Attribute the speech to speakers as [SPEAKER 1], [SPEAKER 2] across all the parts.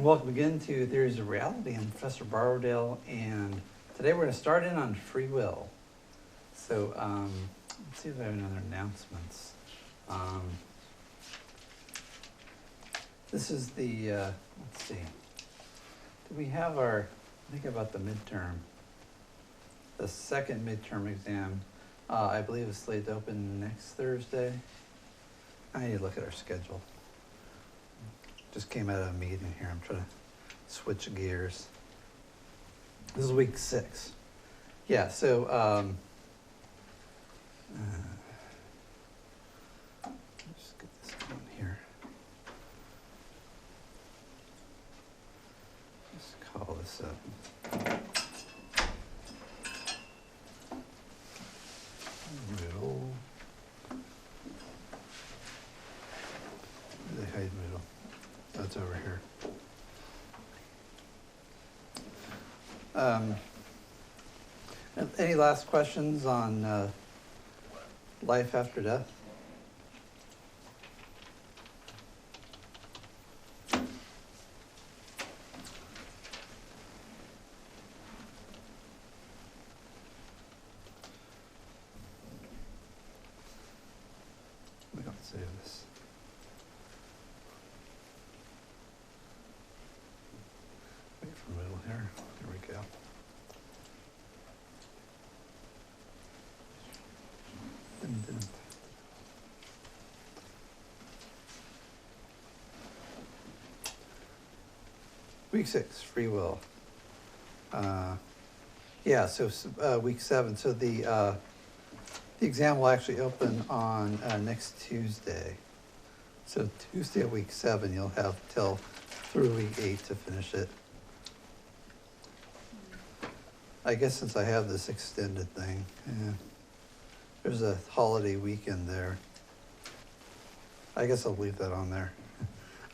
[SPEAKER 1] welcome again to Theories of Reality. I'm Professor Borrowdale, and today we're going to start in on free will. So let's see if I have any other announcements. This is the, let's see, do we have our, think about the midterm. The second midterm exam, I believe is slated to open next Thursday. I need to look at our schedule. Just came out of a meeting here. I'm trying to switch gears. This is week 6. Yeah, so just get this going here. Just call this up. Middle. Where they hide middle? That's over here. Any last questions on life after death? We don't save this. Wait for middle here. There we go. Didn't. Week 6, free will. Yeah, so week 7. So the exam will actually open on next Tuesday. So Tuesday of week 7, you'll have till through week 8 to finish it. I guess since I have this extended thing, yeah. There's a holiday weekend there. I guess I'll leave that on there.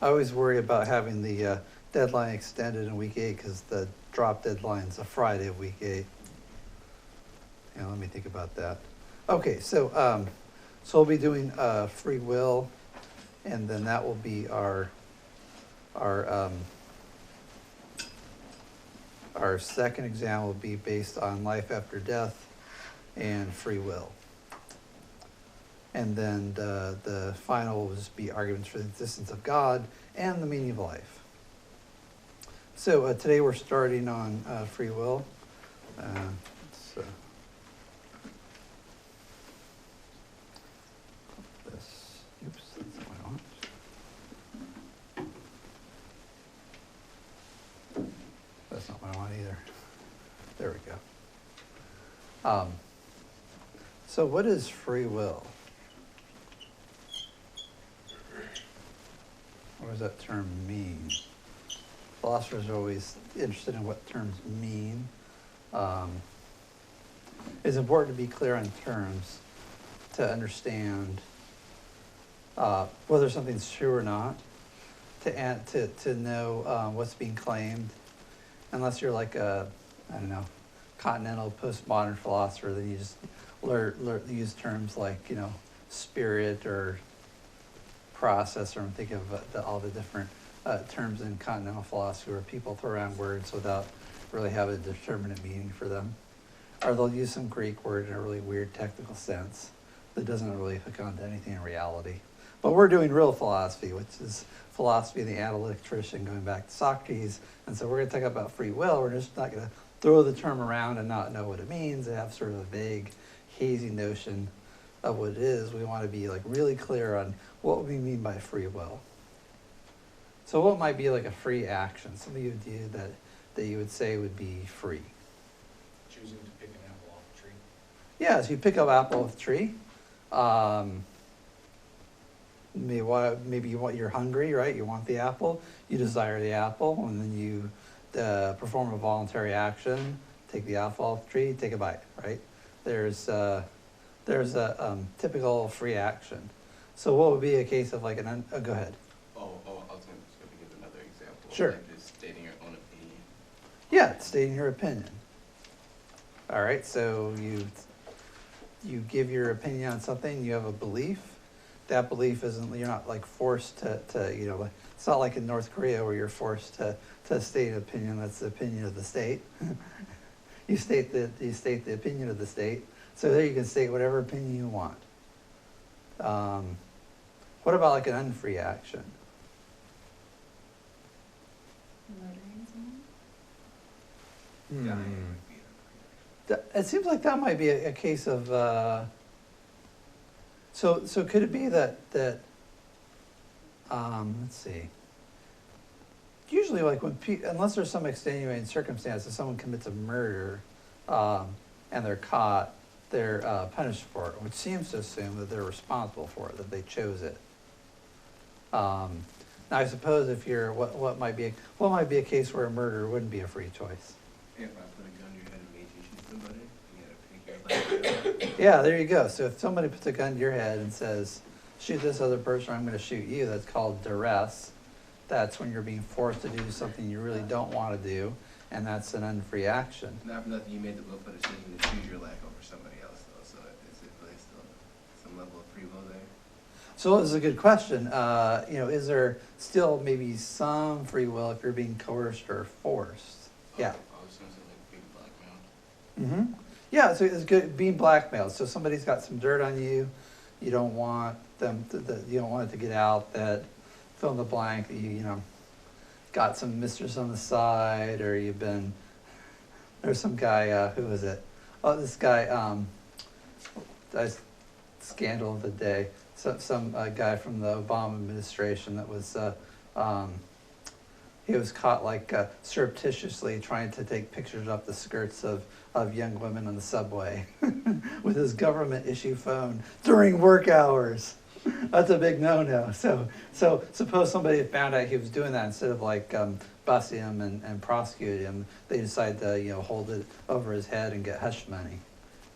[SPEAKER 1] I always worry about having the deadline extended in week 8 because the drop deadline's a Friday of week 8. Yeah, let me think about that. Okay, so we'll be doing free will, and then that will be our second exam will be based on life after death and free will. And then the final will just be arguments for the existence of God and the meaning of life. So today we're starting on free will. Oops, that's not what I want. That's not what I want either. There we go. So what is free will? What does that term mean? Philosophers are always interested in what terms mean. It's important to be clear on terms to understand whether something's true or not, to know what's being claimed. Unless you're like a, I don't know, continental postmodern philosopher, then you just use terms like, you know, spirit or process, or I'm thinking of all the different terms in continental philosophy where people throw around words without really having a determinate meaning for them. Or they'll use some Greek word in a really weird technical sense that doesn't really hook onto anything in reality. But we're doing real philosophy, which is philosophy of the analytic tradition going back to Socrates. And so we're going to talk about free will. We're just not going to throw the term around and not know what it means and have sort of a vague, hazy notion of what it is. We want to be like really clear on what we mean by free will. So what might be like a free action? Something you would do that you would say would be free.
[SPEAKER 2] Choosing to pick an apple off a tree.
[SPEAKER 1] Yeah, so you pick up apple off a tree. Maybe you're hungry, right? You want the apple. You desire the apple, and then you perform a voluntary action. Take the apple off the tree. Take a bite, right? There's a typical free action. So what would be a case of like go ahead.
[SPEAKER 3] I was going to give another example.
[SPEAKER 1] Sure.
[SPEAKER 3] Like just stating your own opinion.
[SPEAKER 1] Yeah, it's stating your opinion. All right, so you give your opinion on something. You have a belief. that belief isn't, you're not like forced to, you know, it's not like in North Korea where you're forced to state an opinion, that's the opinion of the state. You state the opinion of the state, so there you can state whatever opinion you want. What about like an unfree action?
[SPEAKER 4] Murdering someone?
[SPEAKER 5] Dying
[SPEAKER 1] Hmm.
[SPEAKER 5] would be an
[SPEAKER 1] It seems like that might be a case of, so could it be that, let's see. Usually like when unless there's some extenuating circumstance, if someone commits a murder, and they're caught, they're punished for it, which seems to assume that they're responsible for it, that they chose it. Now I suppose if you're, what might be a case where a murder wouldn't be a free choice?
[SPEAKER 3] If I put a gun to your head and made you shoot somebody, you gotta pick your life.
[SPEAKER 1] Yeah, there you go. So if somebody puts a gun to your head and says, shoot this other person, or I'm gonna shoot you, that's called duress. That's when you're being forced to do something you really don't wanna do, and that's an unfree action.
[SPEAKER 3] Not for nothing, you made the willful decision to choose your life over somebody else though, so is it really still some level of free will there?
[SPEAKER 1] So this is a good question. You know, is there still maybe some free will if you're being coerced or forced? Yeah.
[SPEAKER 3] Oh, it sounds like being blackmailed.
[SPEAKER 1] Mm-hmm. Yeah, so it's good being blackmailed. So somebody's got some dirt on you, you don't want them you don't want it to get out that fill in the blank that you know got some mistress on the side, or you've been there's some guy who was it? Oh, this guy scandal of the day. Some guy from the Obama administration that was he was caught like surreptitiously trying to take pictures up the skirts of young women on the subway with his government issue phone during work hours. That's a big no-no. So suppose somebody had found out he was doing that, instead of like busting him and prosecuting him, they decide to, you know, hold it over his head and get hush money,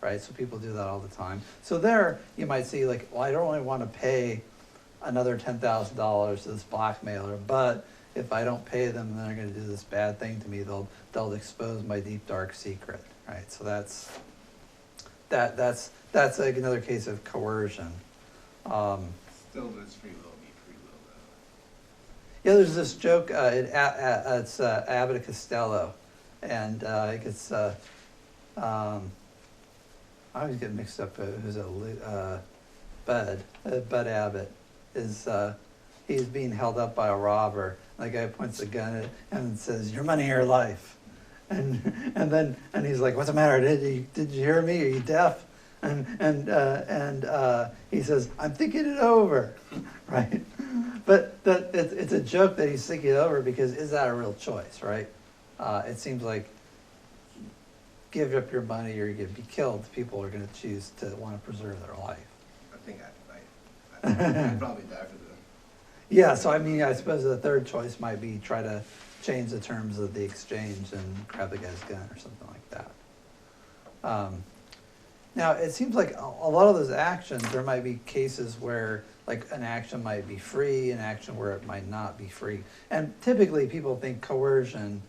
[SPEAKER 1] right? So people do that all the time. So there you might see like, well, I don't really want to pay another $10,000 to this blackmailer, but if I don't pay them, then they're going to do this bad thing to me. They'll expose my deep dark secret, right? So that's like another case of coercion.
[SPEAKER 3] Still, does free will be free will though?
[SPEAKER 1] Yeah, there's this joke. It's Abbott and Costello, and I think it's I always get mixed up. Who's it? Bud Abbott is he's being held up by a robber. The guy points a gun at him and says, "Your money or your life," and he's like, "What's the matter? Did you hear me? Are you deaf?" And he says, "I'm thinking it over," right? But it's a joke that he's thinking it over, because is that a real choice, right? It seems like give up your money or you're going to be killed. People are going to choose to want to preserve their life.
[SPEAKER 3] I think I'd probably die for them.
[SPEAKER 1] Yeah, so I mean, I suppose the third choice might be try to change the terms of the exchange and grab the guy's gun or something like that. Now, it seems like a lot of those actions, there might be cases where like an action might be free, an action where it might not be free. And typically people think coercion,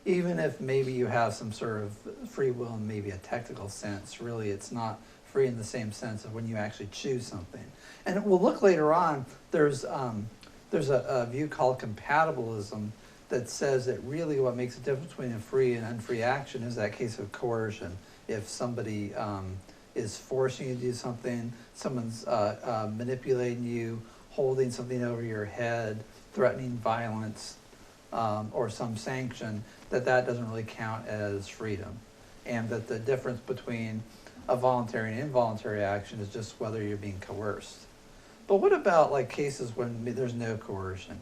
[SPEAKER 1] even if maybe you have some sort of free will in maybe a technical sense, really it's not free in the same sense of when you actually choose something. And we'll look later on, there's a view called compatibilism that says that really what makes a difference between a free and unfree action is that case of coercion. If somebody is forcing you to do something, someone's manipulating you, holding something over your head, threatening violence, or some sanction, that doesn't really count as freedom. And that the difference between a voluntary and involuntary action is just whether you're being coerced. But what about like cases when there's no coercion?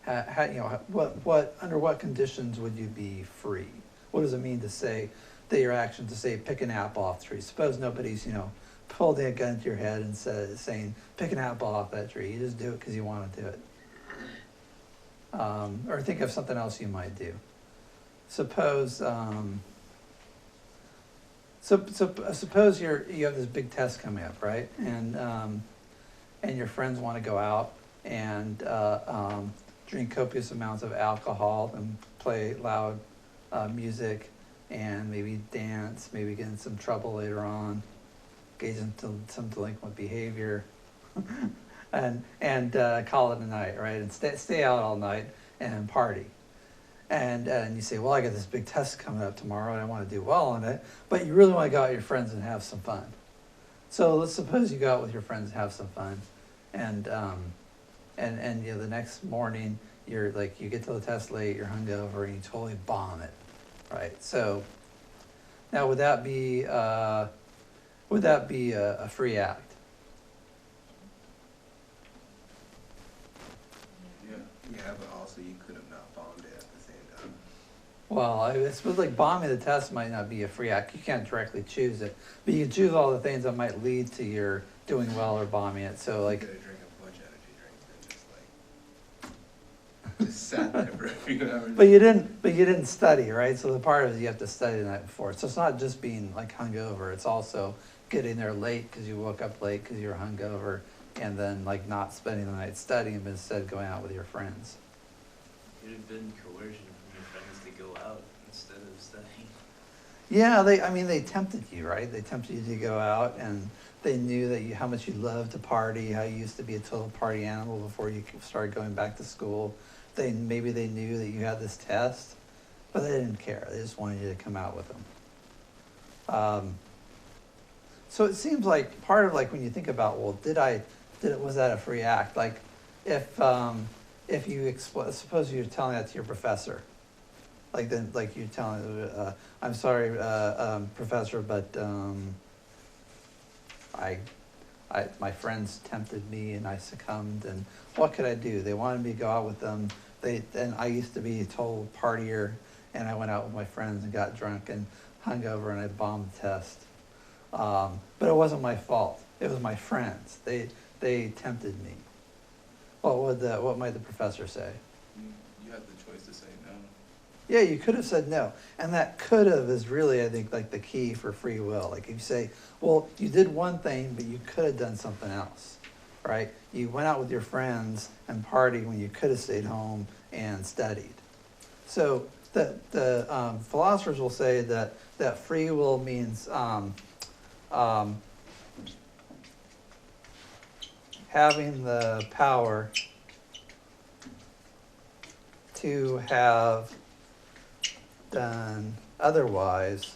[SPEAKER 1] Under what conditions would you be free? What does it mean to say that your action, to say pick an apple off the tree? Suppose nobody's holding a gun to your head and saying pick an apple off that tree. You just do it because you want to do it. Or think of something else you might do. Suppose suppose you have this big test coming up, right? And your friends want to go out and drink copious amounts of alcohol and play loud music and maybe dance, maybe get in some trouble later on, engage in some delinquent behavior. and call it a night, right? And stay out all night and party. And you say, well, I got this big test coming up tomorrow and I want to do well on it, but you really want to go out with your friends and have some fun. So let's suppose you go out with your friends and have some fun, and you know, the next morning you're like, you get to the test late, you're hungover, and you totally bomb it, right? So now would that be a free act?
[SPEAKER 3] Yeah, but also you could have not bombed it at the same time.
[SPEAKER 1] Well, I suppose like bombing the test might not be a free act. You can't directly choose it, but you can choose all the things that might lead to your doing well or bombing it. So
[SPEAKER 3] You
[SPEAKER 1] like,
[SPEAKER 3] could have drank a bunch of energy drinks and just sat there for a few hours.
[SPEAKER 1] but you didn't study, right? So the part is you have to study the night before. So it's not just being like hungover. It's also getting there late because you woke up late because you were hungover, and then like not spending the night studying, but instead going out with your friends.
[SPEAKER 5] It would have been coercion from your friends to go out instead of studying.
[SPEAKER 1] Yeah, I mean, they tempted you, right? They tempted you to go out, and they knew that how much you loved to party, how you used to be a total party animal before you started going back to school. Maybe they knew that you had this test, but they didn't care. They just wanted you to come out with them. So it seems like part of like when you think about, well, was that a free act? Like if you suppose you're telling that to your professor. Like then, like you're telling, I'm sorry, professor, but my friends tempted me and I succumbed, and what could I do? They wanted me to go out with them. And I used to be a total partier, and I went out with my friends and got drunk and hung over, and I bombed the test. But it wasn't my fault. It was my friends. They tempted me. What might the professor say?
[SPEAKER 3] You have the choice to say no.
[SPEAKER 1] Yeah, you could have said no. And that could have is really, I think, like the key for free will. Like if you say, well, you did one thing, but you could have done something else, right? You went out with your friends and partied when you could have stayed home and studied. So the philosophers will say that free will means having the power to have done otherwise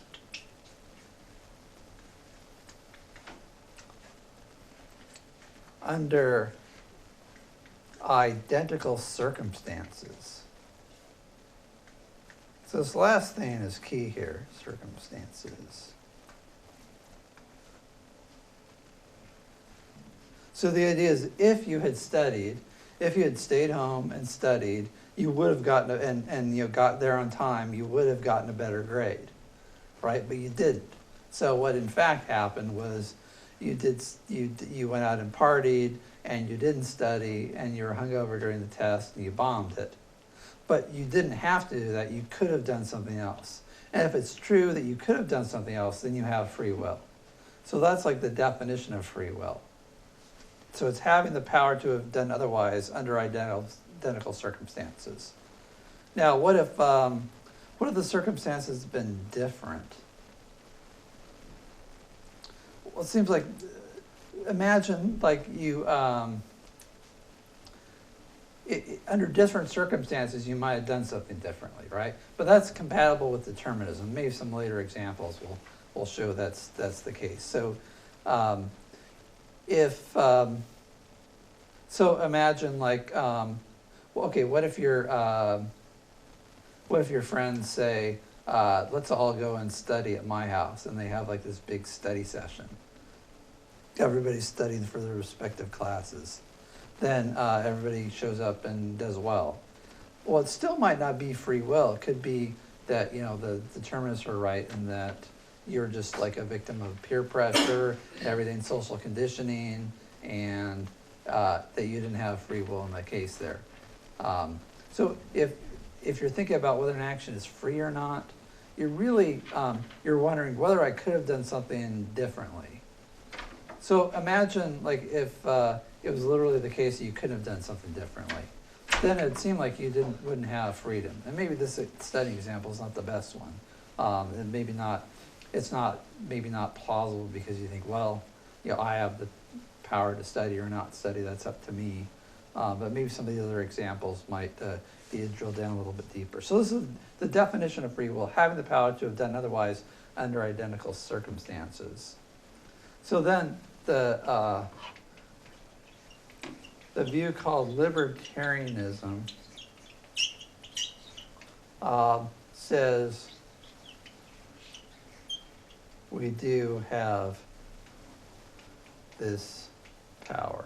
[SPEAKER 1] under identical circumstances. So this last thing is key here, circumstances. So the idea is if you had studied, if you had stayed home and studied, you would have gotten, and you got there on time, you would have gotten a better grade, right? But you didn't. So what in fact happened was you went out and partied, and you didn't study, and you were hungover during the test, and you bombed it. But you didn't have to do that. You could have done something else. And if it's true that you could have done something else, then you have free will. So that's like the definition of free will. So it's having the power to have done otherwise under identical circumstances. Now, what if the circumstances have been different? Well, it seems like, imagine like you, under different circumstances, you might have done something differently, right? But that's compatible with determinism. Maybe some later examples will show that's the case. So, so imagine like, well, okay, what if your friends say, let's all go and study at my house, and they have like this big study session. Everybody's studying for their respective classes. Then everybody shows up and does well. Well, it still might not be free will. It could be that, the determinists are right and that you're just like a victim of peer pressure, everything, social conditioning, and that you didn't have free will in that case there. So if you're thinking about whether an action is free or not, you're really, you're wondering whether I could have done something differently. So imagine like if it was literally the case that you couldn't have done something differently. Then it'd seem like you wouldn't have freedom. And maybe this study example is not the best one. And maybe not plausible because you think, well, I have the power to study or not study, that's up to me. But maybe some of the other examples might be drilled down a little bit deeper. So this is the definition of free will, having the power to have done otherwise under identical circumstances. So then the view called libertarianism says we do have this power.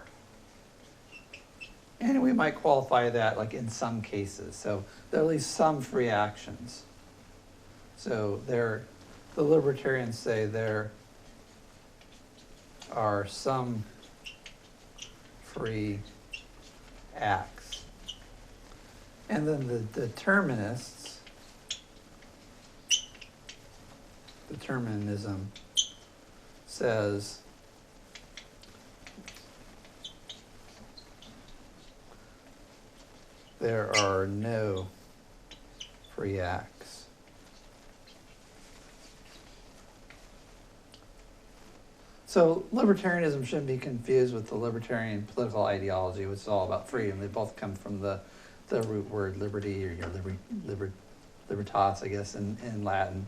[SPEAKER 1] And we might qualify that like in some cases. So there are at least some free actions. So the libertarians say there are some free acts. And then the determinism says there are no free acts. So libertarianism shouldn't be confused with the libertarian political ideology, which is all about freedom. They both come from the root word liberty, or libertas, I guess, in Latin.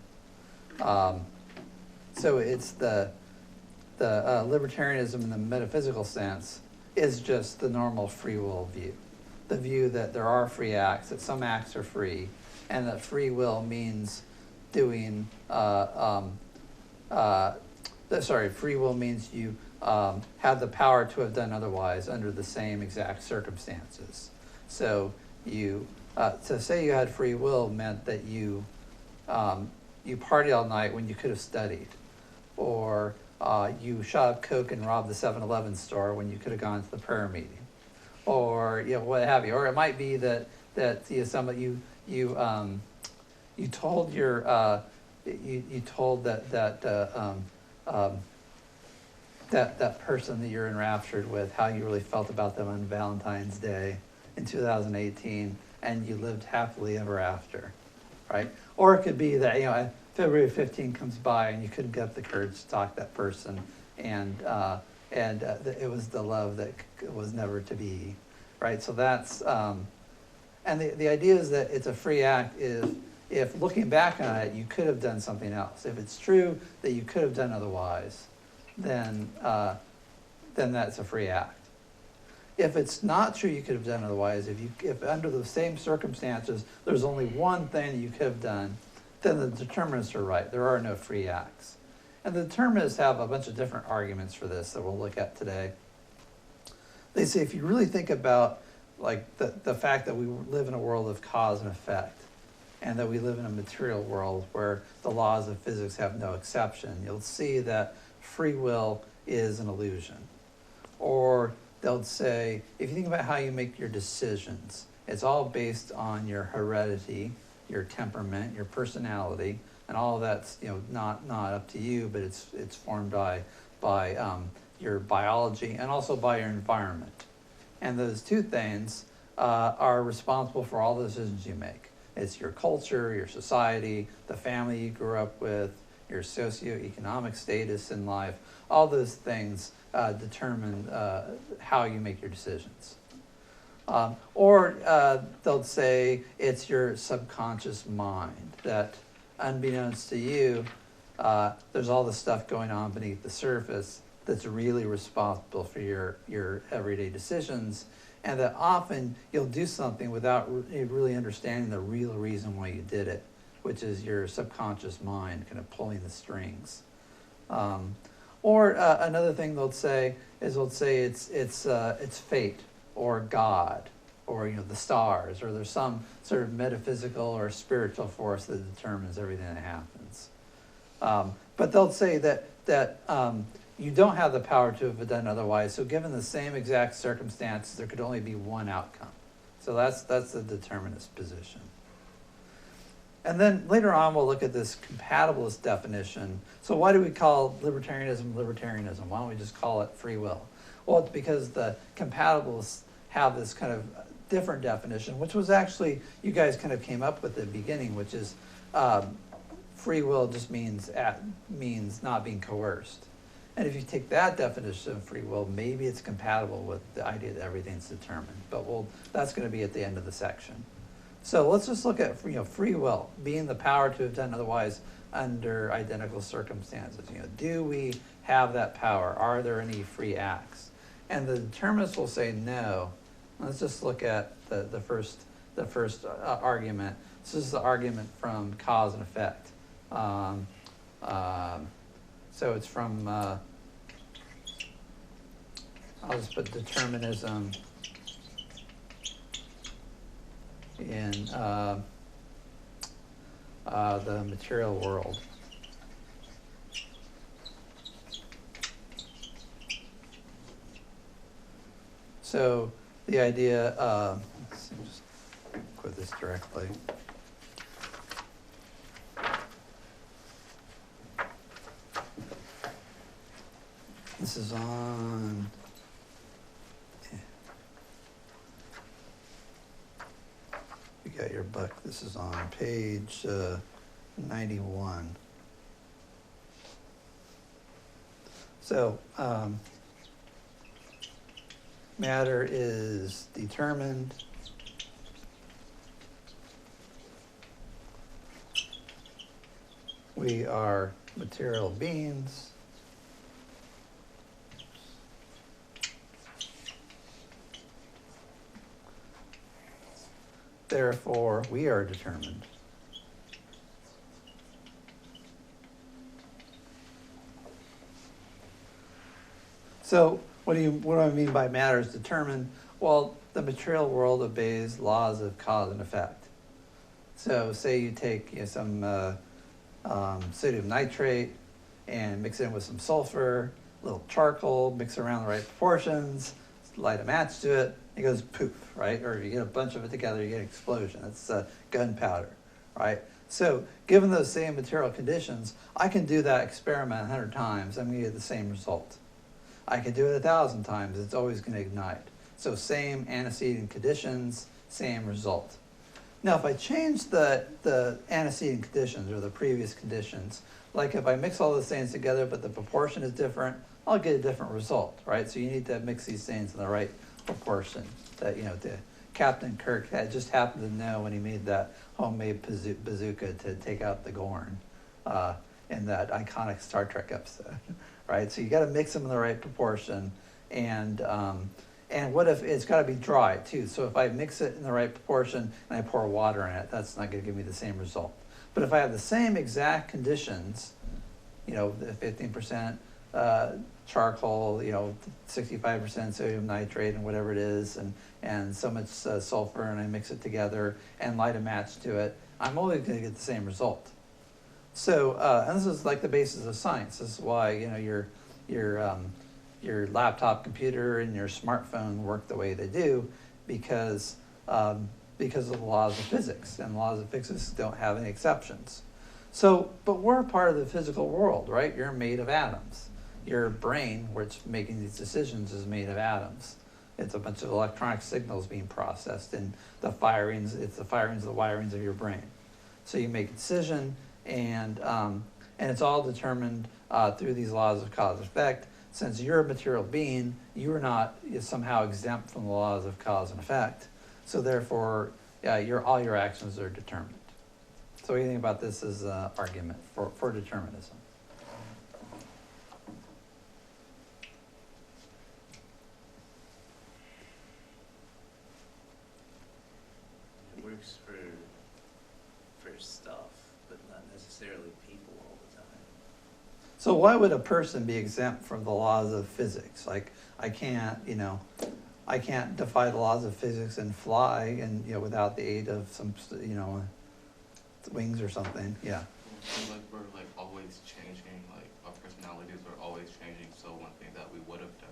[SPEAKER 1] So it's the libertarianism in the metaphysical sense is just the normal free will view. The view that there are free acts, that some acts are free, and that free will means doing, free will means you have the power to have done otherwise under the same exact circumstances. So to say you had free will meant that you partied all night when you could have studied, or you shot up Coke and robbed the 7-Eleven store when you could have gone to the prayer meeting, or what have you. Or it might be that you told your you told that person that you're enraptured with how you really felt about them on Valentine's Day in 2018, and you lived happily ever after, right? Or it could be that February 15 comes by and you couldn't get the courage to talk to that person, and it was the love that was never to be, right? So that's and the idea is that it's a free act if looking back on it you could have done something else. If it's true that you could have done otherwise, then that's a free act. If it's not true you could have done otherwise, if under the same circumstances there's only one thing that you could have done, then the determinists are right. There are no free acts. And the determinists have a bunch of different arguments for this that we'll look at today. They say if you really think about like the fact that we live in a world of cause and effect, and that we live in a material world where the laws of physics have no exception, you'll see that free will is an illusion. Or they'll say, if you think about how you make your decisions, it's all based on your heredity, your temperament, your personality, and all of that's not up to you, but it's formed by your biology and also by your environment. And those two things are responsible for all the decisions you make. It's your culture, your society, the family you grew up with, your socioeconomic status in life. All those things determine how you make your decisions. Or they'll say it's your subconscious mind that, unbeknownst to you, there's all this stuff going on beneath the surface that's really responsible for your everyday decisions, and that often you'll do something without really understanding the real reason why you did it, which is your subconscious mind kind of pulling the strings. Or another thing they'll say it's fate, or God, or the stars, or there's some sort of metaphysical or spiritual force that determines everything that happens. But they'll say that you don't have the power to have done otherwise. So given the same exact circumstances, there could only be one outcome. So that's the determinist position. And then later on, we'll look at this compatibilist definition. So why do we call libertarianism libertarianism? Why don't we just call it free will? Well, it's because the compatibilists have this kind of different definition, which was actually, you guys kind of came up with at the beginning, which is free will just means not being coerced. And if you take that definition of free will, maybe it's compatible with the idea that everything's determined. But that's going to be at the end of the section. So let's just look at free will being the power to have done otherwise under identical circumstances. Do we have that power? Are there any free acts? And the determinists will say no. Let's just look at the first argument. This is the argument from cause and effect. So it's from, I'll just put determinism in the material world. So the idea, let's just quote this directly. This is on, you got your book, this is on page 91. So, matter is determined. We are material beings. Therefore, we are determined. So, what do I mean by matter is determined? Well, the material world obeys laws of cause and effect. So, say you take some sodium nitrate and mix it in with some sulfur, a little charcoal, mix it around the right proportions, light a match to it, it goes poof, right? Or you get a bunch of it together, you get an explosion. It's gunpowder, right? So given those same material conditions, I can do that experiment 100 times, I'm gonna get the same result. I can do it 1,000 times, it's always gonna ignite. So same antecedent conditions, same result. Now if I change the antecedent conditions or the previous conditions, like if I mix all those things together but the proportion is different, I'll get a different result, right? So you need to mix these things in the right proportion. That, Captain Kirk just happened to know when he made that homemade bazooka to take out the Gorn in that iconic Star Trek episode, right? So you got to mix them in the right proportion, and what if it's got to be dry too? So if I mix it in the right proportion and I pour water in it, that's not going to give me the same result. But if I have the same exact conditions, the 15% charcoal, 65% sodium nitrate and whatever it is, and so much sulfur, and I mix it together and light a match to it, I'm always going to get the same result. So, and this is like the basis of science. This is why your laptop computer and your smartphone work the way they do, because of the laws of physics, and the laws of physics don't have any exceptions. So, but we're part of the physical world, right? You're made of atoms. Your brain, which is making these decisions, is made of atoms. It's a bunch of electronic signals being processed, and it's the firings of the wirings of your brain. So you make a decision, and it's all determined through these laws of cause and effect. Since you're a material being, you are not somehow exempt from the laws of cause and effect. So therefore, all your actions are determined. So what do you think about this as an argument for determinism?
[SPEAKER 5] It works for stuff, but not necessarily people all the time.
[SPEAKER 1] So why would a person be exempt from the laws of physics? Like I can't defy the laws of physics and fly, and without the aid of some wings or something. Yeah.
[SPEAKER 6] So like we're like always changing, like our personalities are always changing. So one thing that we would have done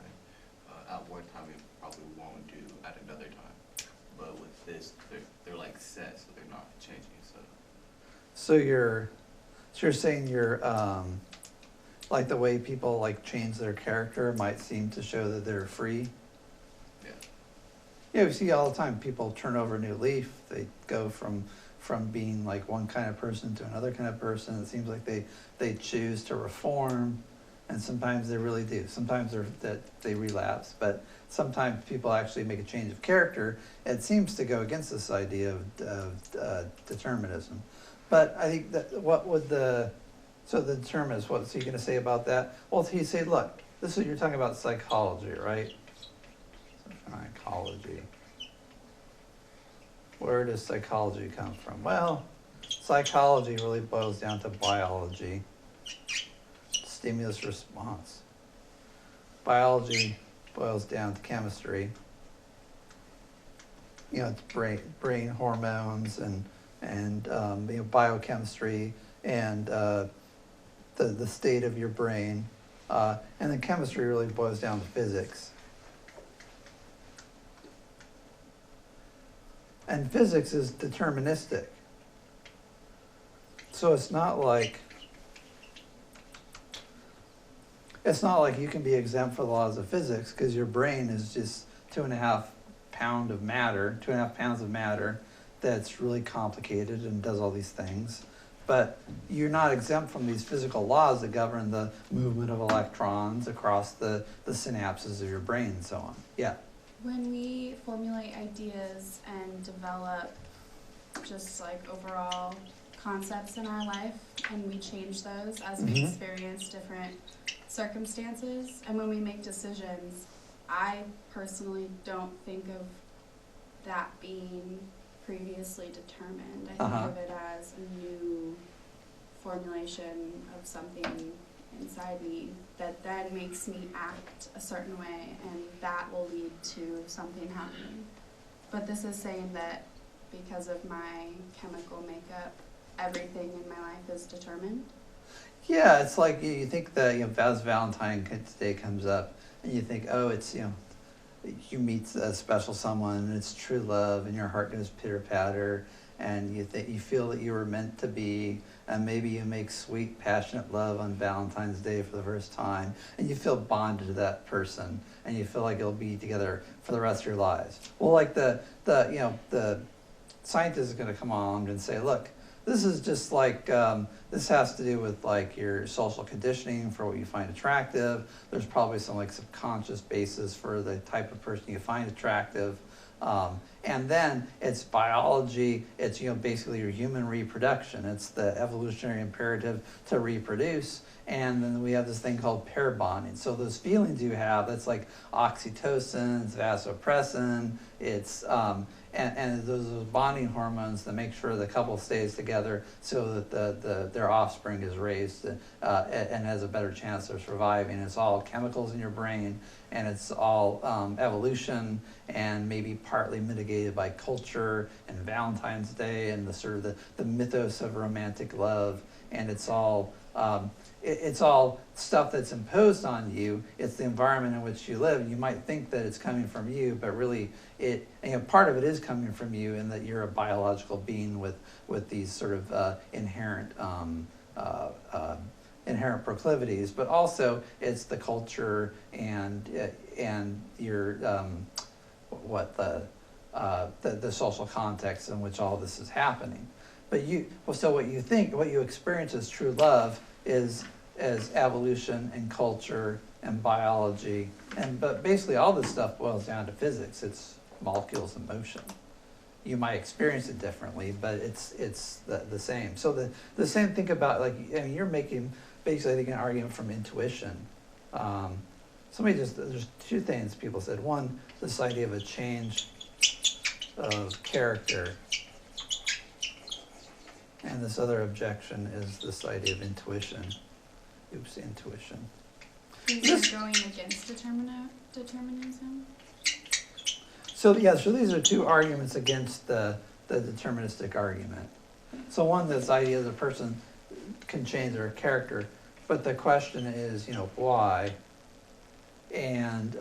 [SPEAKER 6] at one time we probably won't do at another time. But with this, they're like set, so they're not changing.
[SPEAKER 1] So you're saying like the way people like change their character might seem to show that they're free.
[SPEAKER 6] Yeah.
[SPEAKER 1] Yeah, we see all the time people turn over a new leaf. They go from being like one kind of person to another kind of person. It seems like they choose to reform, And sometimes they really do. Sometimes they relapse, but sometimes people actually make a change of character. It seems to go against this idea of determinism. But I think that so the determinist, what's he gonna say about that? Well, he say, look, this is, you're talking about psychology, right? Psychology. Where does psychology come from? Well, psychology really boils down to biology. Stimulus response. Biology boils down to chemistry. You know, it's brain hormones and biochemistry and the state of your brain. And then chemistry really boils down to physics. And physics is deterministic. So it's not like you can be exempt for the laws of physics because your brain is just 2.5 pounds of matter that's really complicated and does all these things. But you're not exempt from these physical laws that govern the movement of electrons across the synapses of your brain and so on. Yeah.
[SPEAKER 4] When we formulate ideas and develop just like overall concepts in our life, and we change those as we experience different circumstances, and when we make decisions, I personally don't think of that being previously determined. I think of it as a new formulation of something inside me that then makes me act a certain way, and that will lead to something happening. But this is saying that because of my chemical makeup, everything in my life is determined.
[SPEAKER 1] Yeah, it's like you think that, as Valentine's Day comes up, and you think, oh, it's, you meet a special someone, and it's true love, and your heart goes pitter-patter, and you feel that you were meant to be, and maybe you make sweet, passionate love on Valentine's Day for the first time, and you feel bonded to that person, and you feel like you'll be together for the rest of your lives. Well, like the scientist is going to come along and say, look, this is just like, this has to do with like your social conditioning for what you find attractive. There's probably some like subconscious basis for the type of person you find attractive. And then it's biology, it's basically your human reproduction. It's the evolutionary imperative to reproduce. And then we have this thing called pair bonding. So those feelings you have, that's like oxytocin, it's vasopressin, it's and those bonding hormones that make sure the couple stays together so that their offspring is raised and has a better chance of surviving. It's all chemicals in your brain, and it's all evolution, and maybe partly mitigated by culture and Valentine's Day and the sort of the mythos of romantic love. And it's all it's all stuff that's imposed on you. It's the environment in which you live. You might think that it's coming from you, but really part of it is coming from you, in that you're a biological being with these sort of inherent proclivities. But also it's the culture and your the social context in which all this is happening. But what you experience as true love is as evolution and culture and biology, but basically all this stuff boils down to physics. It's molecules in motion. You might experience it differently, but it's the same. So the same thing about you're making basically, I think, an argument from intuition. There's two things people said. One, this idea of a change of character. And this other objection is this idea of intuition. Intuition.
[SPEAKER 4] These are going against determinism?
[SPEAKER 1] So these are two arguments against the deterministic argument. So one, this idea that a person can change their character, but the question is, why? And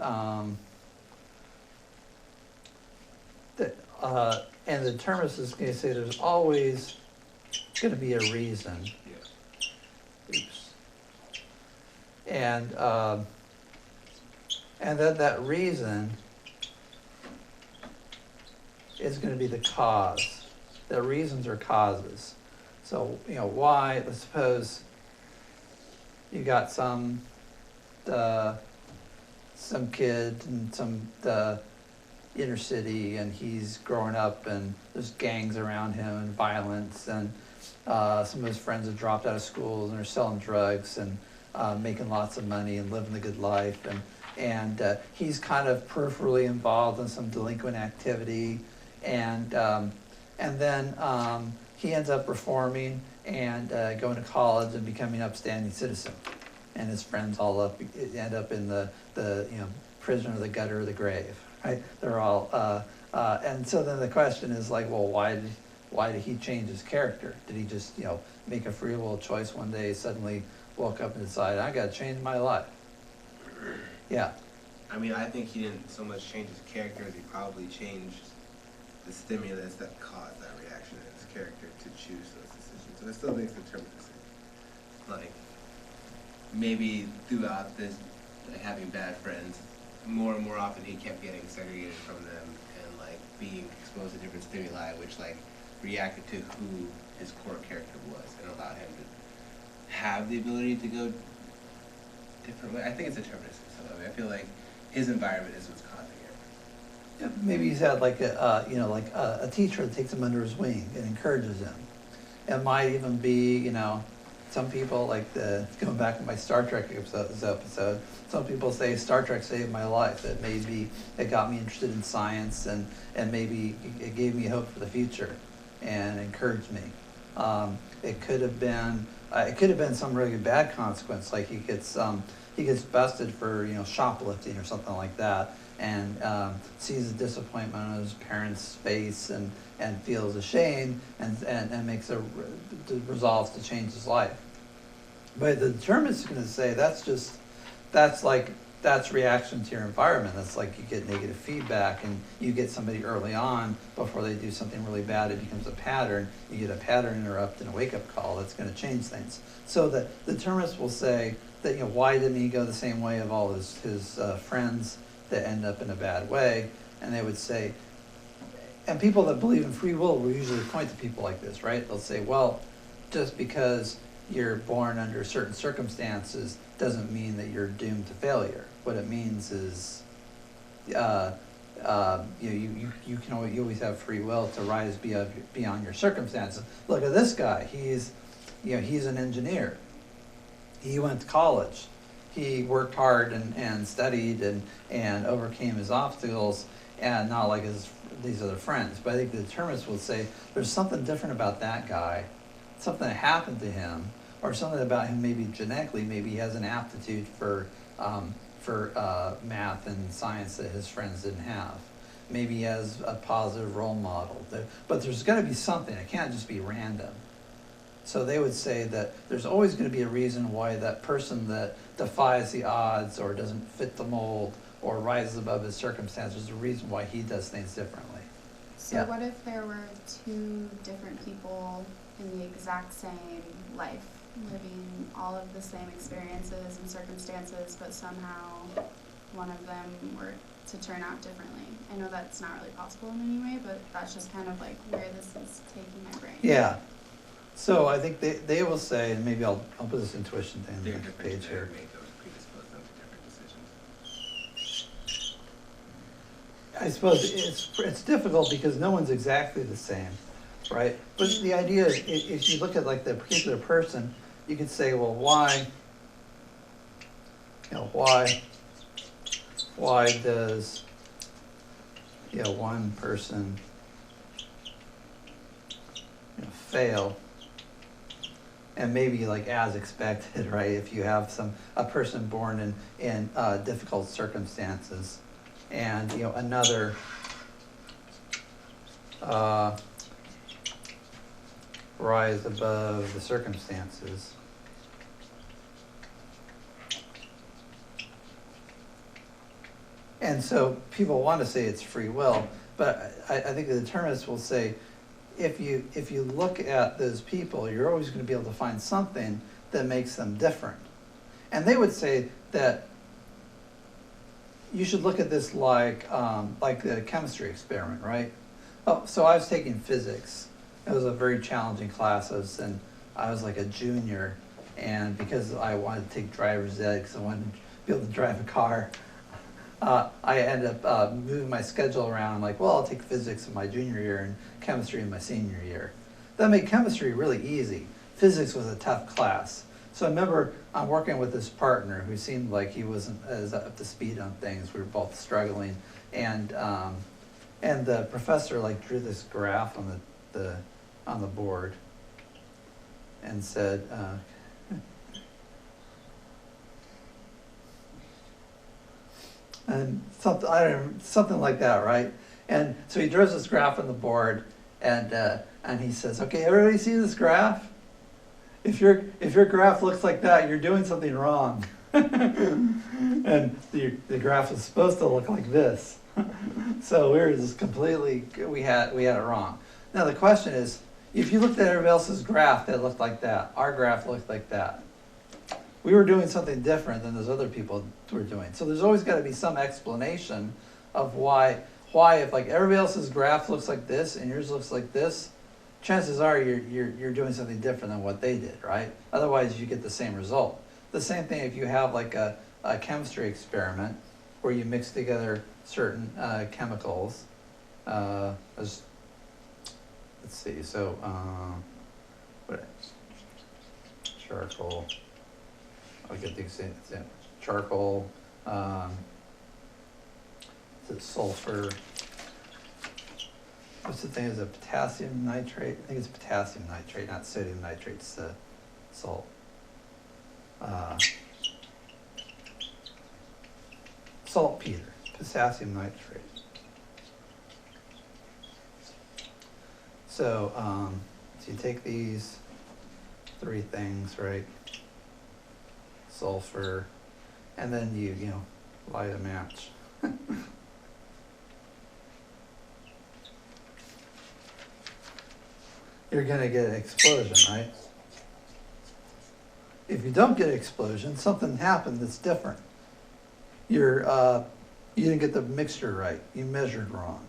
[SPEAKER 1] the determinist is going to say there's always going to be a reason. Oops. And then that reason is going to be the cause. The reasons are causes. So, why, let's suppose you got some some kid in the inner city, and he's growing up, and there's gangs around him and violence, and some of his friends have dropped out of schools and are selling drugs and making lots of money and living the good life, and he's kind of peripherally involved in some delinquent activity, and then he ends up reforming and going to college and becoming an upstanding citizen, and his friends all end up in the prison or the gutter or the grave, right? They're all and so then the question is like, well, why did he change his character? Did he just make a free will choice one day, suddenly woke up and decide, I gotta change my life? Yeah.
[SPEAKER 3] I mean, I think he didn't so much change his character as he probably changed the stimulus that caused that reaction in his character to choose those decisions. And I still think it's a determined decision. Like, maybe throughout this, like, having bad friends, more and more often he kept getting segregated from them and like being exposed to different stimuli, which like reacted to who his core character was and allowed him to have the ability to go different way. I think it's deterministic. So I feel like his environment is what's causing it.
[SPEAKER 1] Yeah, maybe he's had like a teacher that takes him under his wing and encourages him. It might even be, some people like going back to my Star Trek episode, some people say Star Trek saved my life. It got me interested in science, and maybe it gave me hope for the future and encouraged me. It could have been some really bad consequence, like he gets busted for shoplifting or something like that, and sees the disappointment on his parents' face and feels ashamed and resolves to change his life. But the determinist is going to say that's reaction to your environment. That's like you get negative feedback, and you get somebody early on before they do something really bad, it becomes a pattern. You get a pattern interrupt and a wake-up call that's going to change things. So the determinist will say that why didn't he go the same way of all his friends that end up in a bad way? And they would say, and people that believe in free will usually point to people like this, right? They'll say, well, just because you're born under certain circumstances doesn't mean that you're doomed to failure. What it means is you always have free will to rise beyond your circumstances. Look at this guy. He's an engineer. He went to college. He worked hard and studied and overcame his obstacles, and not like these other friends. But I think the determinist will say there's something different about that guy, something that happened to him, or something about him maybe genetically. Maybe he has an aptitude for math and science that his friends didn't have. Maybe he has a positive role model. But there's got to be something. It can't just be random. So they would say that there's always going to be a reason why that person that defies the odds or doesn't fit the mold or rises above his circumstances, there's a reason why he does things differently.
[SPEAKER 4] So
[SPEAKER 1] Yeah.
[SPEAKER 4] what if there were two different people in the exact same life, living all of the same experiences and circumstances, but somehow one of them were to turn out differently? I know that's not really possible in any way, but that's just kind of like where this is taking my brain.
[SPEAKER 1] Yeah. So I think they will say, and maybe I'll put this intuition thing on the
[SPEAKER 3] They're
[SPEAKER 1] next
[SPEAKER 3] different
[SPEAKER 1] page here.
[SPEAKER 3] genetic makeup predispose them to different decisions.
[SPEAKER 1] I suppose it's difficult because no one's exactly the same, right? But the idea is, if you look at like the particular person, you could say, well, why does one person fail? And maybe like as expected, right? If you have a person born in difficult circumstances, and another rise above the circumstances. And so people want to say it's free will, but I think the determinists will say, if you look at those people, you're always going to be able to find something that makes them different. And they would say that you should look at this like the chemistry experiment, right? Oh, so I was taking physics. It was a very challenging class. I was like a junior, and because I wanted to take driver's ed, because I wanted be able to drive a car. I ended up moving my schedule around. I'm like, well, I'll take physics in my junior year and chemistry in my senior year. That made chemistry really easy. Physics was a tough class. So I remember I'm working with this partner who seemed like he wasn't as up to speed on things. We were both struggling, and the professor like drew this graph on the board, and said, and something like that, right? And so he draws this graph on the board, and he says, "Okay, everybody see this graph? If your graph looks like that, you're doing something wrong." And the graph is supposed to look like this. So we were just completely, we had it wrong. Now the question is, if you looked at everybody else's graph that looked like that, our graph looked like that, we were doing something different than those other people were doing. So there's always got to be some explanation of why if like everybody else's graph looks like this and yours looks like this, chances are you're doing something different than what they did, right? Otherwise you get the same result. The same thing if you have like a chemistry experiment where you mix together certain chemicals. Let's see, so charcoal, I'll get the example. Charcoal, is it sulfur? What's the thing, is it potassium nitrate? I think it's potassium nitrate, not sodium nitrate, it's the salt. Saltpeter, potassium nitrate. So, so you take these three things, right? Sulfur, and then you light a match. You're gonna get an explosion, right? If you don't get an explosion, something happened that's different. You didn't get the mixture right. You measured wrong.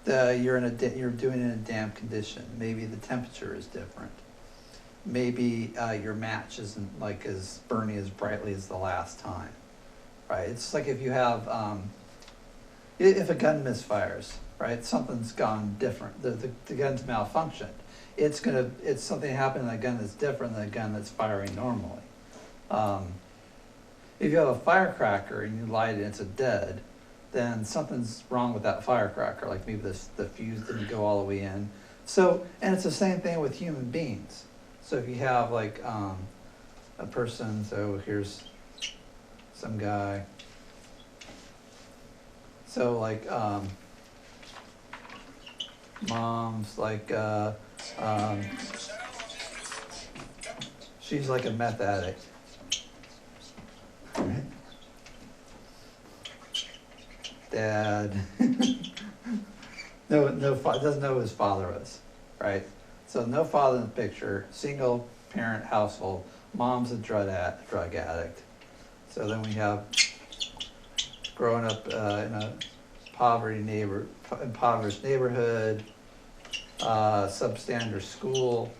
[SPEAKER 1] You're doing it in a damp condition. Maybe the temperature is different. Maybe your match isn't like as burning as brightly as the last time, right? It's like if you have, if a gun misfires, right? Something's gone different. The gun's malfunctioned. It's something happened in that gun that's different than the gun that's firing normally. If you have a firecracker and you light it and it's a dead, then something's wrong with that firecracker. Like maybe the fuse didn't go all the way in. So, and it's the same thing with human beings. So if you have like a person, so here's some guy. So like mom's like she's like a meth addict. Right? Dad doesn't know who his father is, right? So no father in the picture, single parent household, mom's a drug addict. So then we have growing up in a impoverished neighborhood, substandard school,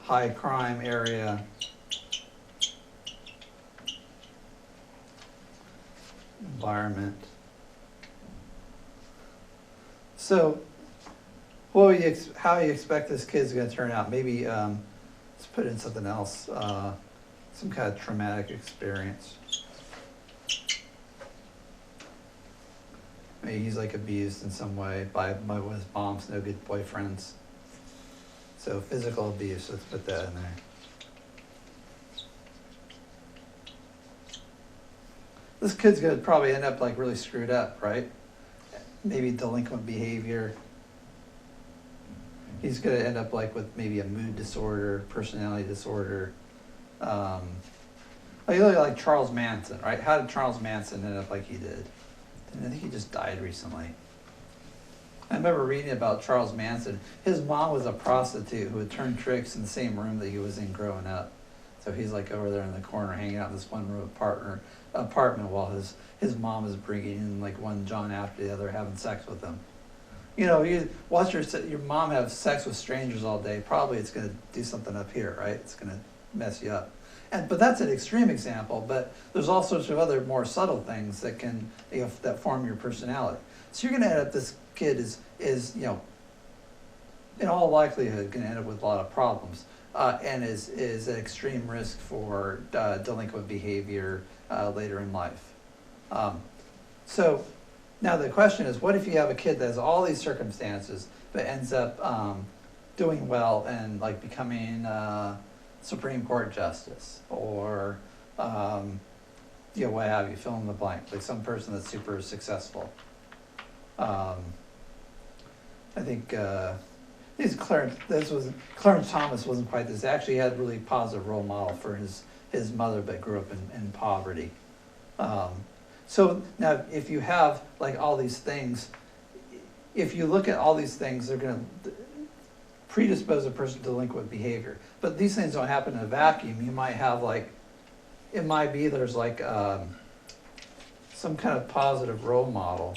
[SPEAKER 1] high crime area, environment. So, how do you expect this kid's going to turn out? Maybe let's put in something else, some kind of traumatic experience. Maybe he's like abused in some way by his mom's no good boyfriends. So physical abuse, let's put that in there. This kid's gonna probably end up like really screwed up, right? Maybe delinquent behavior. He's gonna end up like with maybe a mood disorder, personality disorder. Like you look like Charles Manson, right? How did Charles Manson end up like he did? And I think he just died recently. I remember reading about Charles Manson. His mom was a prostitute who would turn tricks in the same room that he was in growing up. So he's like over there in the corner hanging out in this one room apartment while his mom is bringing in like one John after the other having sex with him. You know, you watch your mom have sex with strangers all day, probably it's gonna do something up here, right? It's gonna mess you up. But that's an extreme example, but there's all sorts of other more subtle things that can, you know, that form your personality. So you're gonna end up, this kid is, you know, in all likelihood, gonna end up with a lot of problems. And is an extreme risk for delinquent behavior later in life. So now the question is, what if you have a kid that has all these circumstances but ends up doing well and like becoming Supreme Court justice, or you know, what have you, fill in the blank, like some person that's super successful. I think Clarence Thomas wasn't quite this. Actually, he had a really positive role model for his mother, but grew up in poverty. So now, if you have like all these things, if you look at all these things, they're going to predispose a person to delinquent behavior. But these things don't happen in a vacuum. You might have like, it might be there's like some kind of positive role model,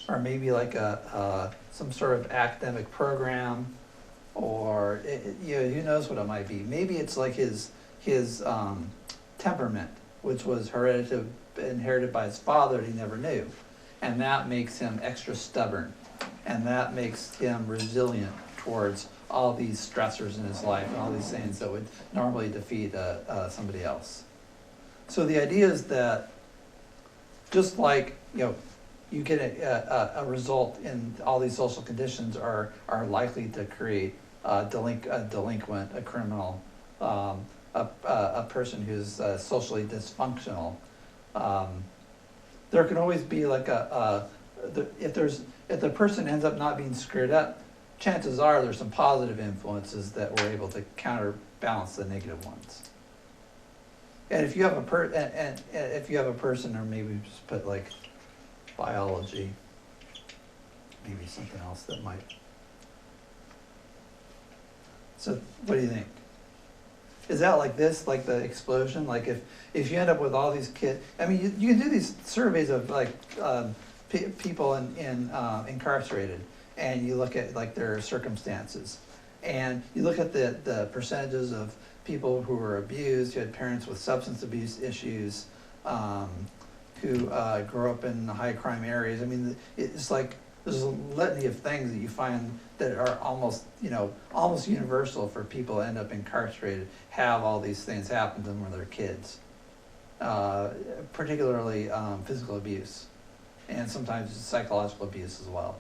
[SPEAKER 1] or maybe like some sort of academic program, or you know, who knows what it might be. Maybe it's like his temperament, which was inherited by his father that he never knew, and that makes him extra stubborn, and that makes him resilient towards all these stressors in his life and all these things that would normally defeat somebody else. So the idea is that just like, you know, you get a result in all these social conditions are likely to create a delinquent, a criminal, a person who's socially dysfunctional. There can always be like if the person ends up not being screwed up, chances are there's some positive influences that were able to counterbalance the negative ones. And if you have if you have a person, or maybe just put like biology, maybe something else that might. So what do you think? Is that like this, like the explosion? Like if you end up with all these kids, I mean, you can do these surveys of like people incarcerated, and you look at like their circumstances, and you look at the percentages of people who were abused, who had parents with substance abuse issues, who grew up in high crime areas. I mean, it's like there's a litany of things that you find that are almost, you know, almost universal for people that end up incarcerated, have all these things happen to them when they're kids, particularly physical abuse, and sometimes psychological abuse as well.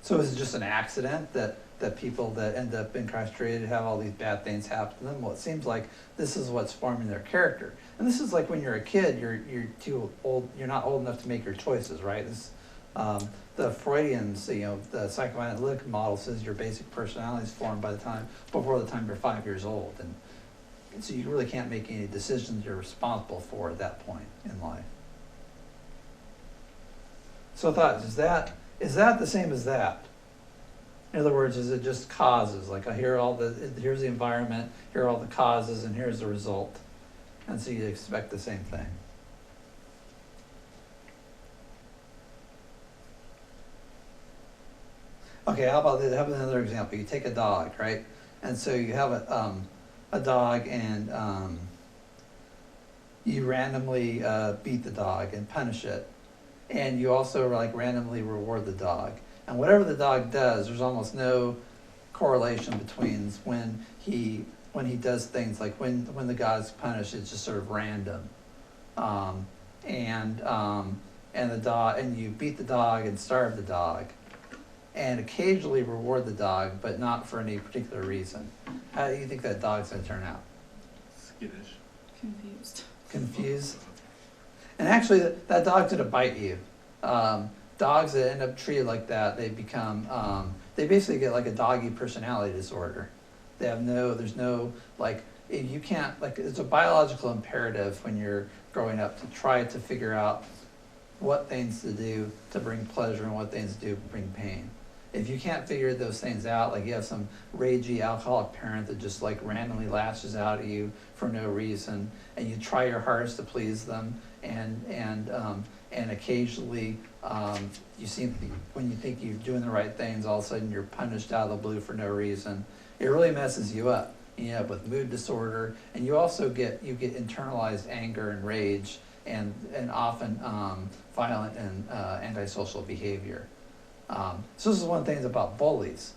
[SPEAKER 1] So is it just an accident that people that end up incarcerated have all these bad things happen to them? Well, it seems like this is what's forming their character. And this is like when you're a kid, you're too old, you're not old enough to make your choices, right? This, the Freudians, you know, the psychoanalytic model says your basic personality is formed before the time you're 5 years old. And so you really can't make any decisions you're responsible for at that point in life. So I thought, is that the same as that? In other words, is it just causes? Like here's the environment, here are all the causes, and here's the result. And so you expect the same thing. Okay, how about this? Have another example. You take a dog, right? And so you have a dog, and you randomly beat the dog and punish it. And you also like randomly reward the dog. And whatever the dog does, there's almost no correlation between when he does things, like when the dog's punished, it's just sort of random. And the dog, and you beat the dog and starve the dog, and occasionally reward the dog, but not for any particular reason. How do you think that dog's gonna turn out?
[SPEAKER 6] Skittish.
[SPEAKER 4] Confused.
[SPEAKER 1] And actually, that dog's gonna bite you. Dogs that end up treated like that, they become, they basically get like a doggy personality disorder. They have there's no, like, you can't, like, it's a biological imperative when you're growing up to try to figure out what things to do to bring pleasure and what things to do to bring pain. If you can't figure those things out, like you have some ragey alcoholic parent that just like randomly lashes out at you for no reason, and you try your hardest to please them, and and occasionally, you seem, when you think you're doing the right things, all of a sudden you're punished out of the blue for no reason. It really messes you up. You end up with mood disorder, and you also get internalized anger and rage, and often violent and antisocial behavior. So this is one of the things about bullies.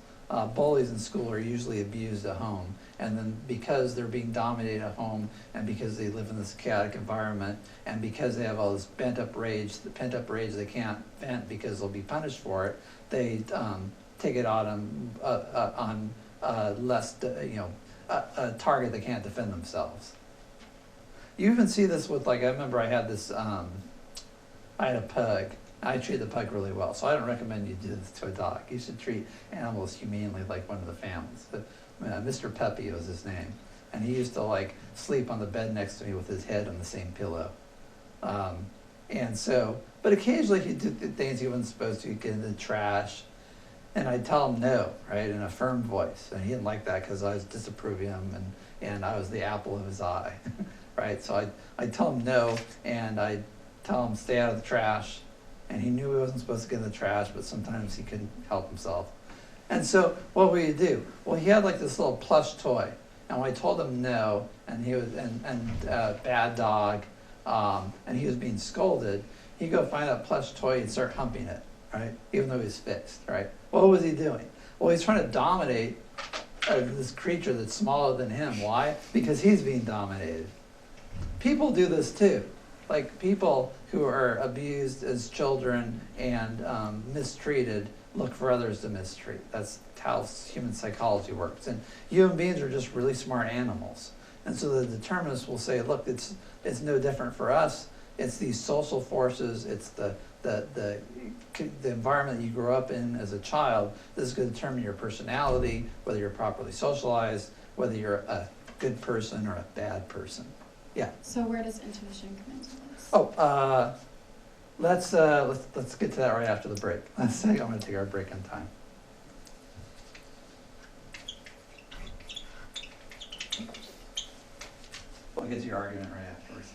[SPEAKER 1] Bullies in school are usually abused at home, and then because they're being dominated at home, and because they live in this chaotic environment, and because they have all this pent up rage they can't vent because they'll be punished for it, they take it out on a target they can't defend themselves. You even see this with, like, I remember I had this, I had a pug. I treat the pug really well, so I don't recommend you do this to a dog. You should treat animals humanely like one of the families. But, Mr. Peppy was his name, and he used to like sleep on the bed next to me with his head on the same pillow. And so, but occasionally he'd do things he wasn't supposed to, get into the trash, and I'd tell him no, right, in a firm voice, and he didn't like that because I was disapproving him, and I was the apple of his eye, right? So I'd tell him no, and I'd tell him stay out of the trash. And he knew he wasn't supposed to get in the trash, but sometimes he couldn't help himself. And so what would he do? Well, he had like this little plush toy. And when I told him no, and he was, bad dog, and he was being scolded, he'd go find that plush toy and start humping it, right? Even though he was fixed, right? What was he doing? Well, he's trying to dominate this creature that's smaller than him. Why? Because he's being dominated. People do this too. Like people who are abused as children and mistreated look for others to mistreat. That's how human psychology works. And human beings are just really smart animals. And so the determinists will say, look, it's no different for us. It's these social forces. It's the environment that you grow up in as a child. This is going to determine your personality, whether you're properly socialized, whether you're a good person or a bad person. Yeah.
[SPEAKER 4] So where does intuition come into this?
[SPEAKER 1] Oh, let's get to that right after the break. I'm going to take our break on time. We'll get to your argument right afterwards.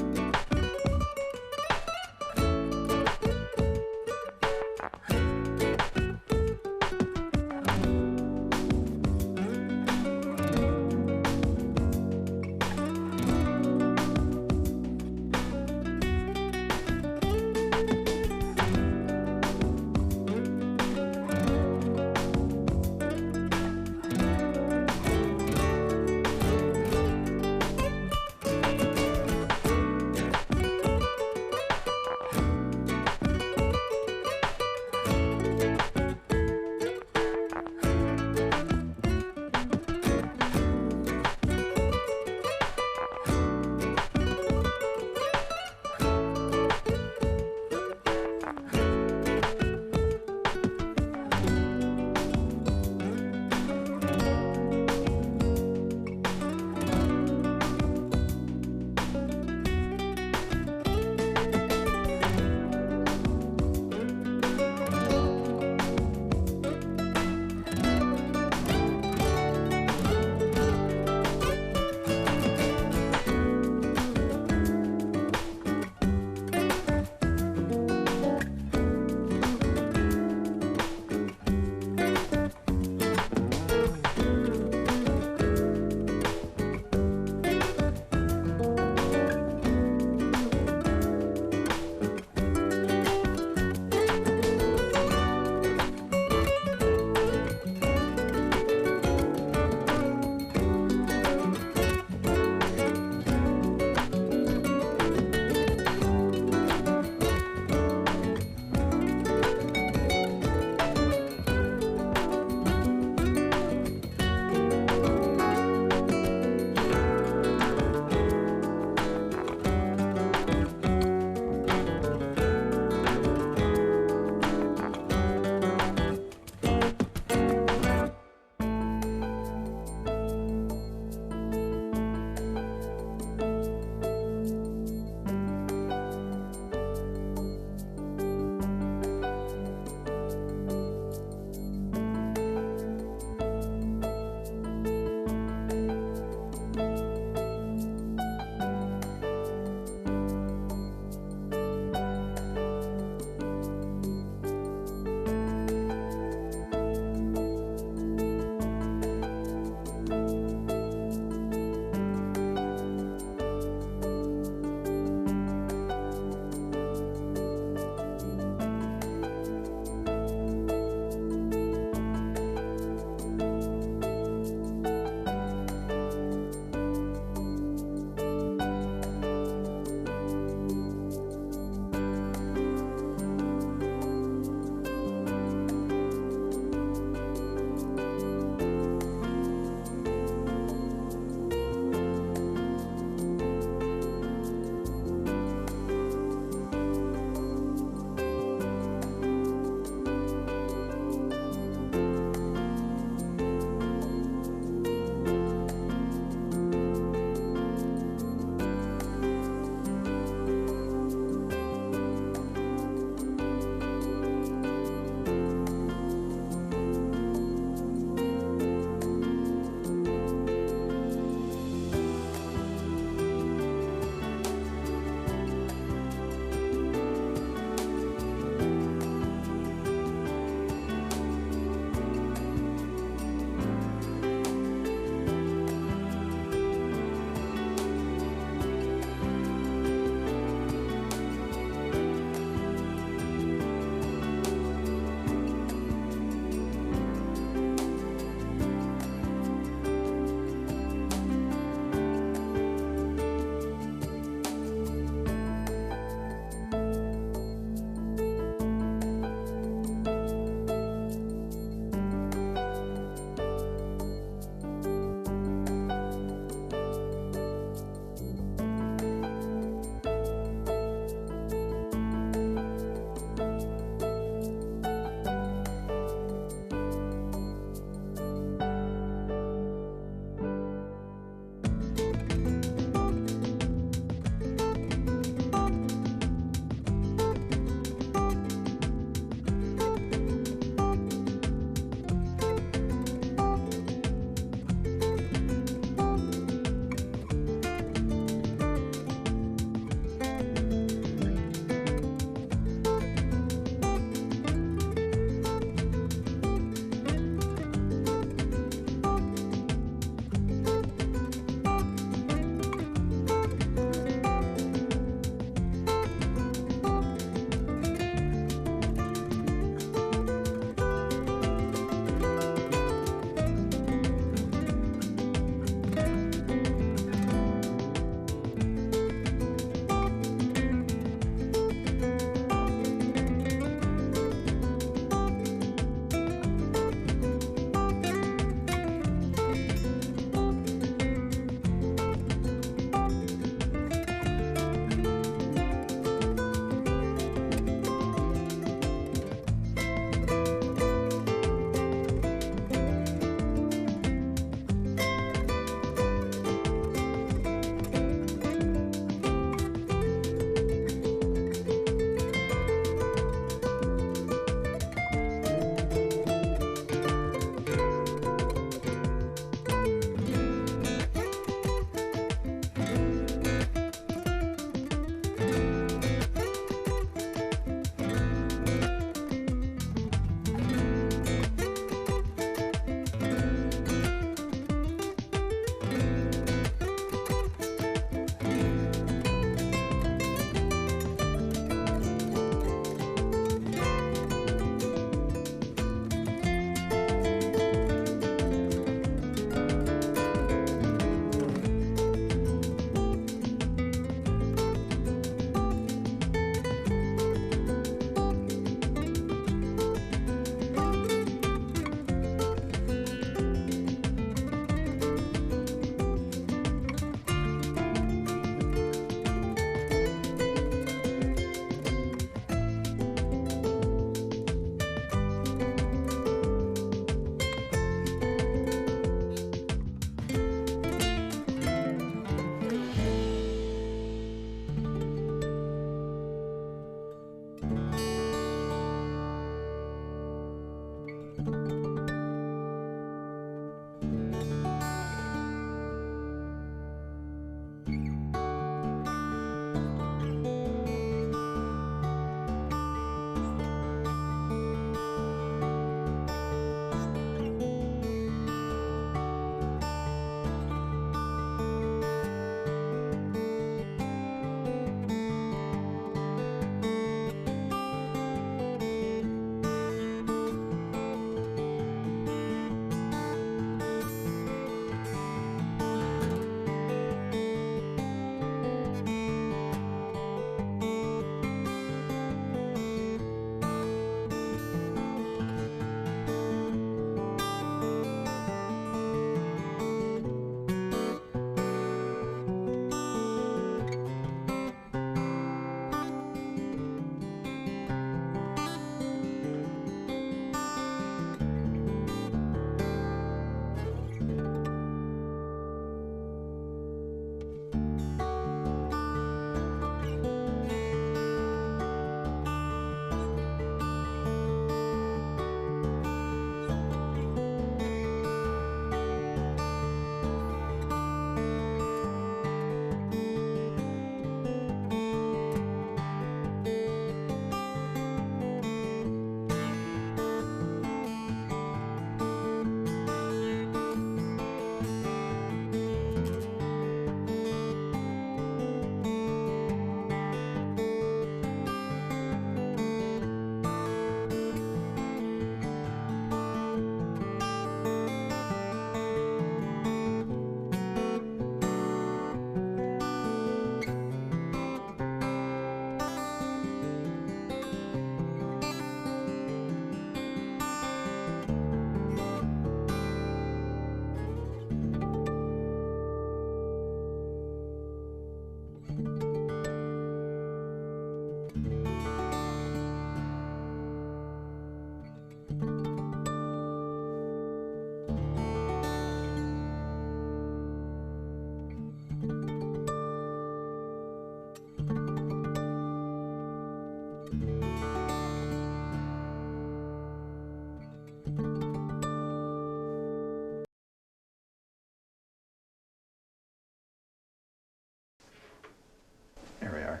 [SPEAKER 1] Here we are.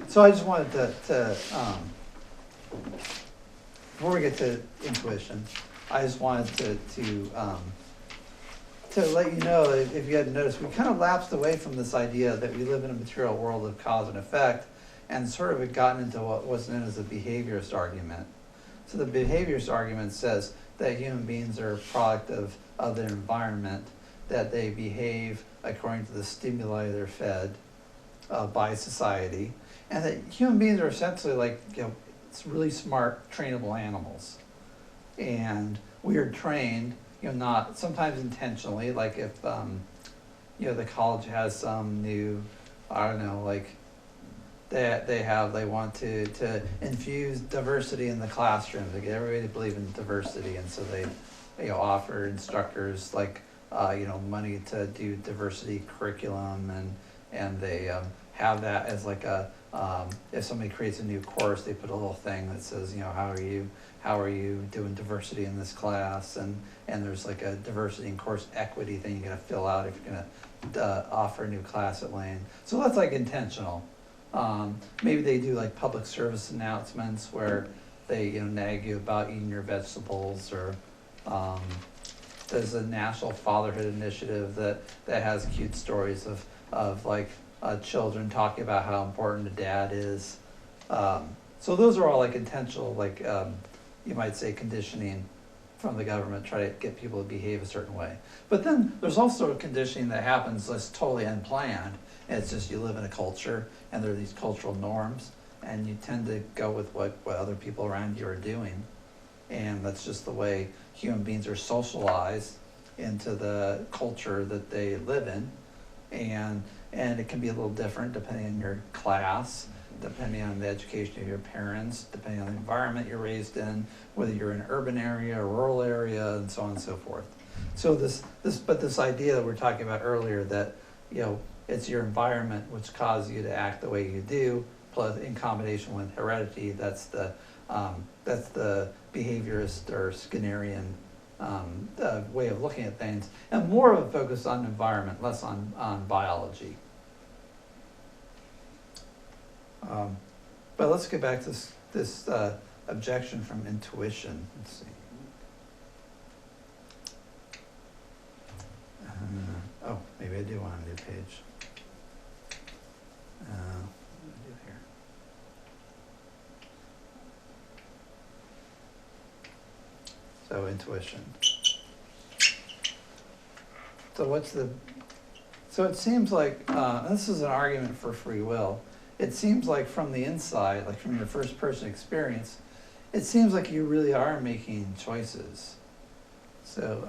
[SPEAKER 1] So I just wanted to before we get to intuition, I just wanted to let you know, if you hadn't noticed, we kind of lapsed away from this idea that we live in a material world of cause and effect, and sort of had gotten into what was known as the behaviorist argument. So the behaviorist argument says that human beings are a product of their environment, that they behave according to the stimuli they're fed by society, and that human beings are essentially like, it's really smart, trainable animals. And we are trained, not sometimes intentionally, like if, the college has some new, I don't know, like they want to infuse diversity in the classrooms. They get everybody to believe in diversity, and so they offer instructors like money to do diversity curriculum, and they have that as like a if somebody creates a new course, they put a little thing that says, how are you doing diversity in this class, and there's like a diversity and course equity thing you gotta fill out if you're gonna offer a new class at Lane. So that's like intentional. Maybe they do like public service announcements where they nag you about eating your vegetables, or there's a national fatherhood initiative that has cute stories of like children talking about how important a dad is. So those are all like intentional, like you might say conditioning from the government, try to get people to behave a certain way. But then there's also conditioning that happens that's totally unplanned. And it's just you live in a culture and there are these cultural norms, and you tend to go with what other people around you are doing. And that's just the way human beings are socialized into the culture that they live in. And it can be a little different depending on your class, depending on the education of your parents, depending on the environment you're raised in, whether you're in an urban area or rural area, and so on and so forth. So this idea that we were talking about earlier, that it's your environment which causes you to act the way you do, plus in combination with heredity, that's the behaviorist or Skinnerian way of looking at things, and more of a focus on environment, less on biology. But let's get back to this objection from intuition. Let's see. Oh, maybe I do want a new page. What do I do here? So intuition. So it seems like, this is an argument for free will. It seems like from the inside, like from your first person experience, it seems like you really are making choices. So,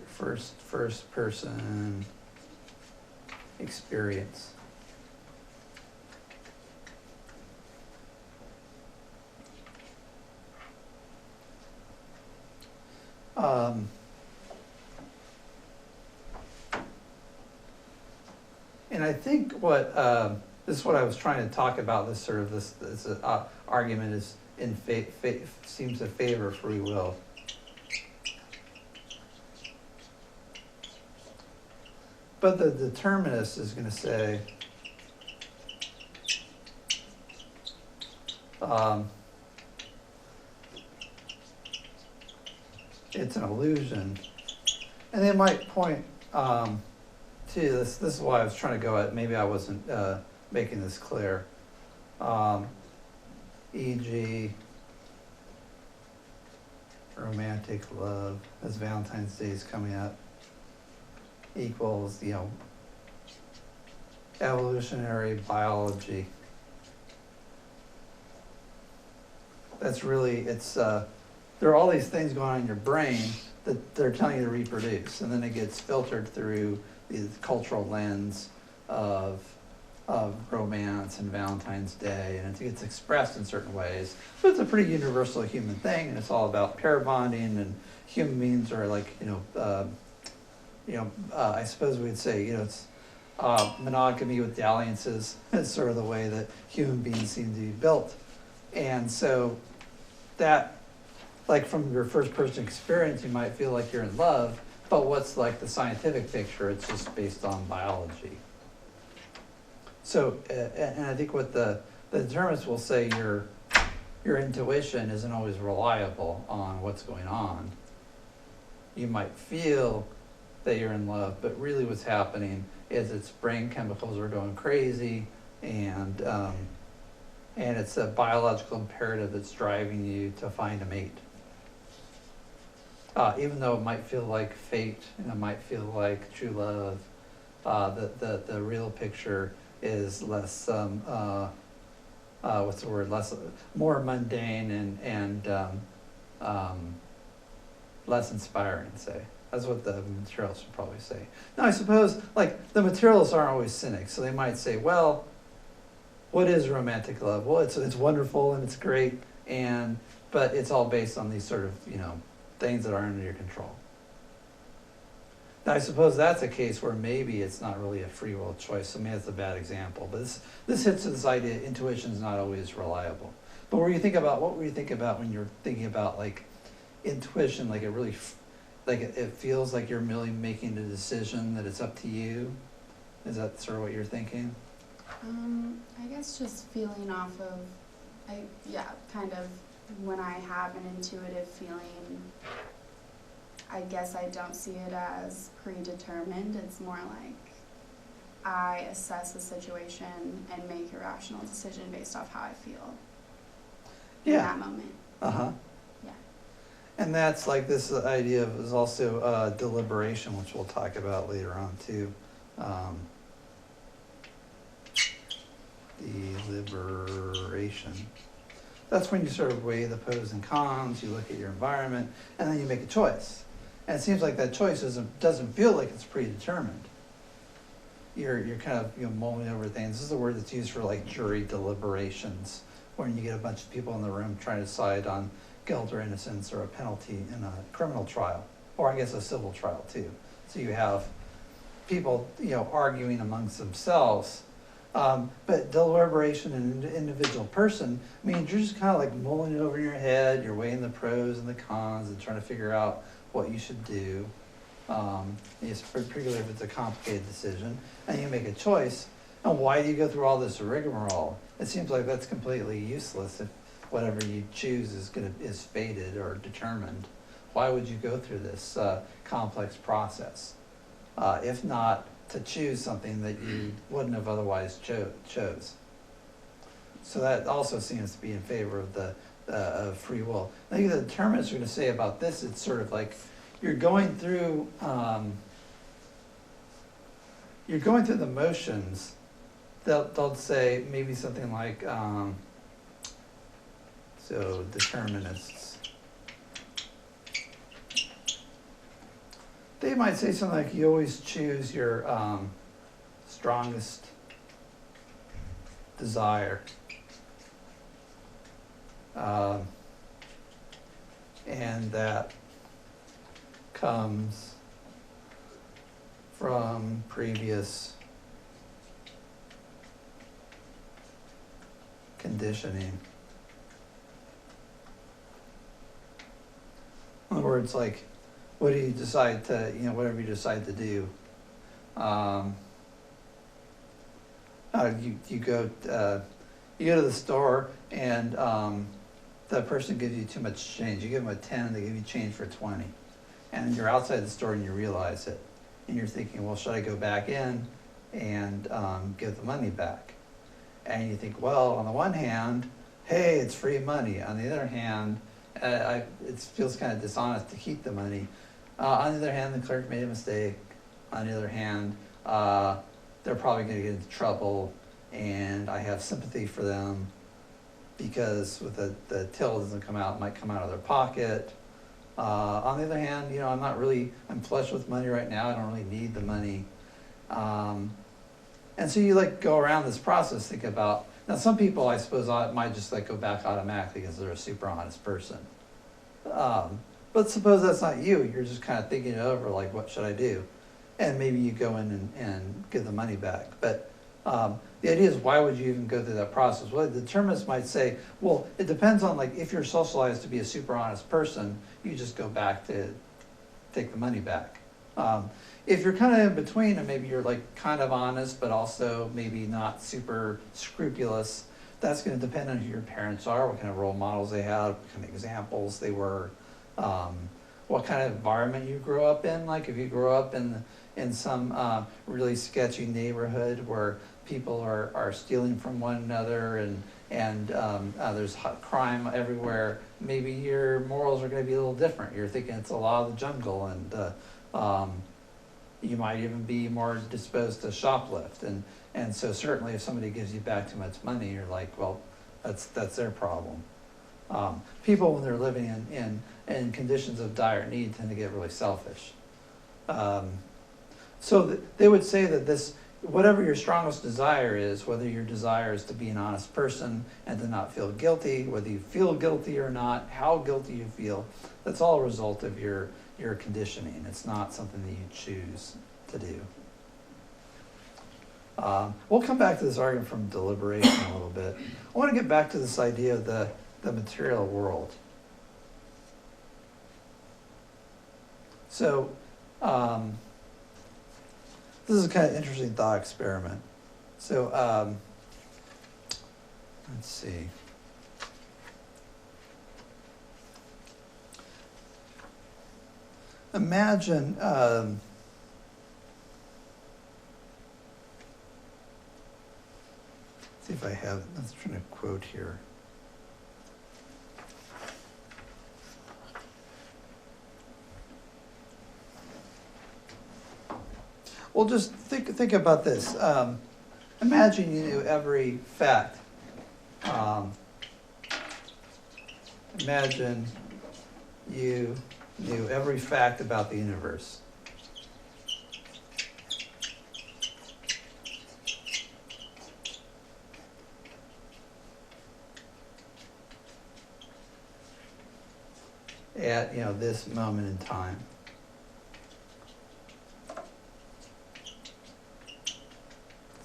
[SPEAKER 1] first person experience. And I think what this is what I was trying to talk about. This sort of this argument is in seems to favor free will. But the determinist is going to say, it's an illusion. And they might point to this. This is why I was trying to go at, maybe I wasn't making this clear. E.g., romantic love, as Valentine's Day is coming up, equals, evolutionary biology. That's really, it's, there are all these things going on in your brain that they're telling you to reproduce, and then it gets filtered through the cultural lens of romance and Valentine's Day, and it gets expressed in certain ways. But it's a pretty universal human thing, and it's all about pair bonding, and human beings are like, I suppose we'd say, it's monogamy with dalliances is sort of the way that human beings seem to be built. And so that, like from your first person experience, you might feel like you're in love, but what's like the scientific picture? It's just based on biology. So, and I think what the determinists will say, your intuition isn't always reliable on what's going on. You might feel that you're in love, but really what's happening is its brain chemicals are going crazy, and it's a biological imperative that's driving you to find a mate. Even though it might feel like fate, and it might feel like true love, the real picture is less, what's the word, more mundane and less inspiring, say. That's what the materialists would probably say. Now, I suppose, like, the materialists aren't always cynics, so they might say, well, what is romantic love? Well, it's wonderful and it's great, but it's all based on these sort of, things that aren't under your control. Now, I suppose that's a case where maybe it's not really a free will choice, so maybe that's a bad example. But this hits to this idea, intuition is not always reliable. But what were you thinking about when you're thinking about, like, intuition, like it really, like it feels like you're merely making a decision, that it's up to you? Is that sort of what you're thinking?
[SPEAKER 4] I guess just feeling off of, kind of when I have an intuitive feeling, I guess I don't see it as predetermined. It's more like I assess the situation and make a rational decision based off how I feel in that moment.
[SPEAKER 1] Uh-huh.
[SPEAKER 4] Yeah.
[SPEAKER 1] And that's like this idea of is also deliberation, which we'll talk about later on too. Deliberation. That's when you sort of weigh the pros and cons, you look at your environment, and then you make a choice. And it seems like that choice doesn't feel like it's predetermined. You're kind of mulling over things. This is a word that's used for like jury deliberations, when you get a bunch of people in the room trying to decide on guilt or innocence or a penalty in a criminal trial, or I guess a civil trial too. So you have people arguing amongst themselves, But deliberation in an individual person means you're just kind of like mulling it over in your head, you're weighing the pros and the cons and trying to figure out what you should do. Particularly if it's a complicated decision, and you make a choice. And why do you go through all this rigmarole? It seems like that's completely useless if whatever you choose is fated or determined. Why would you go through this complex process? If not to choose something that you wouldn't have otherwise chose. So that also seems to be in favor of the of free will. I think the determinists are going to say about this, it's sort of like you're going through the motions. They'll say maybe something like so determinists. They might say something like you always choose your strongest desire. And that comes from previous conditioning. In other words, like, what do you decide to, whatever you decide to do, you go to the store and the person gives you too much change. You give them a 10 and they give you change for 20. And you're outside the store and you realize it. And you're thinking, well, should I go back in and give the money back? And you think, well, on the one hand, hey, it's free money. On the other hand, it feels kind of dishonest to keep the money. On the other hand, the clerk made a mistake. On the other hand, they're probably going to get into trouble, and I have sympathy for them because with the till doesn't come out, it might come out of their pocket. On the other hand, I'm flush with money right now. I don't really need the money. And so you go around this process, think about, now some people I suppose might just go back automatically because they're a super honest person. But suppose that's not you. You're just kind of thinking it over, like, what should I do? And maybe you go in and give the money back. But the idea is, why would you even go through that process? Well, the determinists might say, well, it depends on, if you're socialized to be a super honest person, you just go back to take the money back. If you're kind of in between, and maybe you're kind of honest, but also maybe not super scrupulous, that's going to depend on who your parents are, what kind of role models they had, what kind of examples they were, what kind of environment you grew up in. Like if you grew up in some really sketchy neighborhood where people are stealing from one another and there's crime everywhere, maybe your morals are going to be a little different. You're thinking it's a law of the jungle, and you might even be more disposed to shoplift. And so certainly if somebody gives you back too much money, you're like, well, that's their problem. People, when they're living in conditions of dire need, tend to get really selfish. So they would say that this, whatever your strongest desire is, whether your desire is to be an honest person and to not feel guilty, whether you feel guilty or not, how guilty you feel, that's all a result of your conditioning. It's not something that you choose to do. We'll come back to this argument from deliberation a little bit. I want to get back to this idea of the material world. So this is a kind of interesting thought experiment. So let's see. Imagine see if I have, let's try to quote here. Well, just think about this. Imagine you knew every fact. Imagine you knew every fact about the universe. At this moment in time.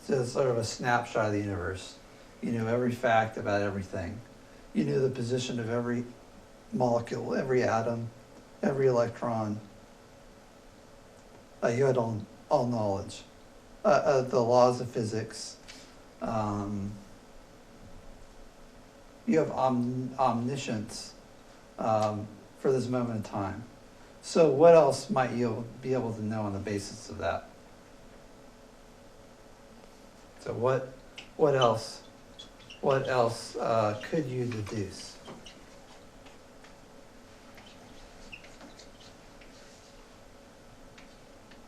[SPEAKER 1] just sort of a snapshot of the universe. You knew every fact about everything. You knew the position of every molecule, every atom, every electron. You had all knowledge. The laws of physics. You have omniscience for this moment in time. So what else might you be able to know on the basis of that? So what else could you deduce?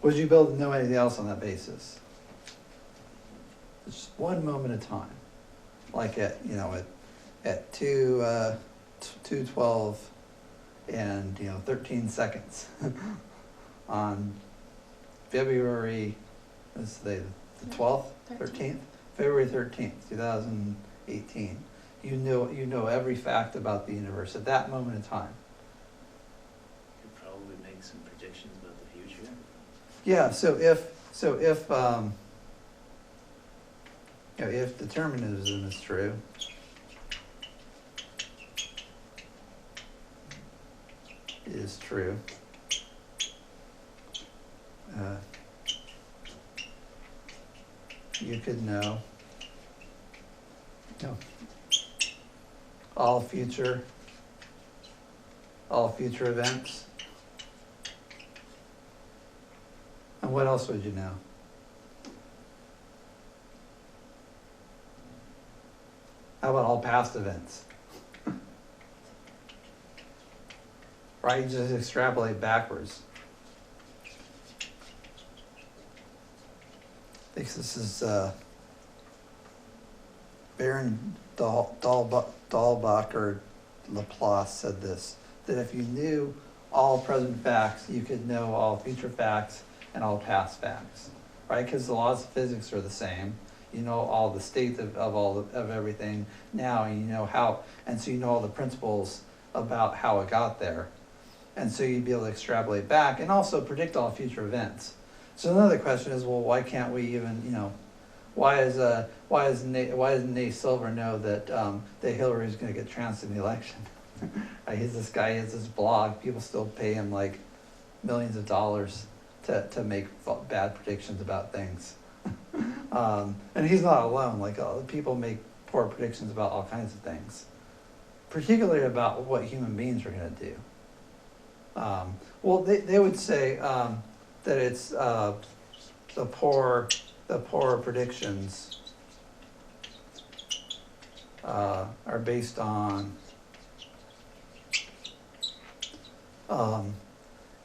[SPEAKER 1] Would you be able to know anything else on that basis? Just one moment at a time, like at 2:12 and 13 seconds on February, let's say the 12th, 13th, February 13th, 2018. You know every fact about the universe at that moment in time.
[SPEAKER 5] Could probably make some predictions about the future.
[SPEAKER 1] Yeah. So if determinism is true, is true. You could know all future events. And what else would you know? How about all past events? Right, you just extrapolate backwards. I think this is Baron Dahlbach or Laplace said this, that if you knew all present facts, you could know all future facts and all past facts, right? Because the laws of physics are the same. You know all the states of everything now, and you know how, and so you know all the principles about how it got there. And so you'd be able to extrapolate back and also predict all future events. So another question is, well, why can't we even, why does Nate Silver know that that Hillary's going to get trounced in the election? He's this guy, he has this blog. People still pay him like millions of dollars to make bad predictions about things. And he's not alone. Like people make poor predictions about all kinds of things, particularly about what human beings are going to do. Well, they would say that it's the poor predictions are based on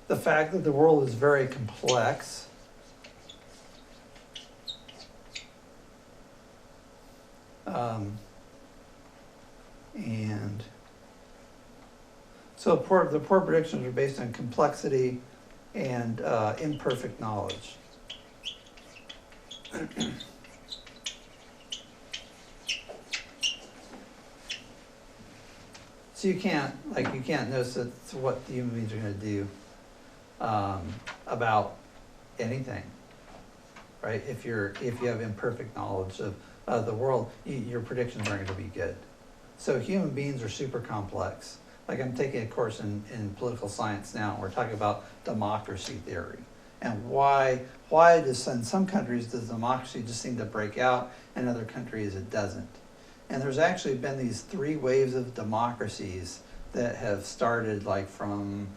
[SPEAKER 1] the fact that the world is very complex. And so the poor predictions are based on complexity and imperfect knowledge. So you can't know what the human beings are going to do about anything, right? If you have imperfect knowledge of the world, your predictions aren't going to be good. So human beings are super complex. Like I'm taking a course in political science now, and we're talking about democracy theory. And why does in some countries does democracy just seem to break out, and in other countries it doesn't? And there's actually been these 3 waves of democracies that have started like from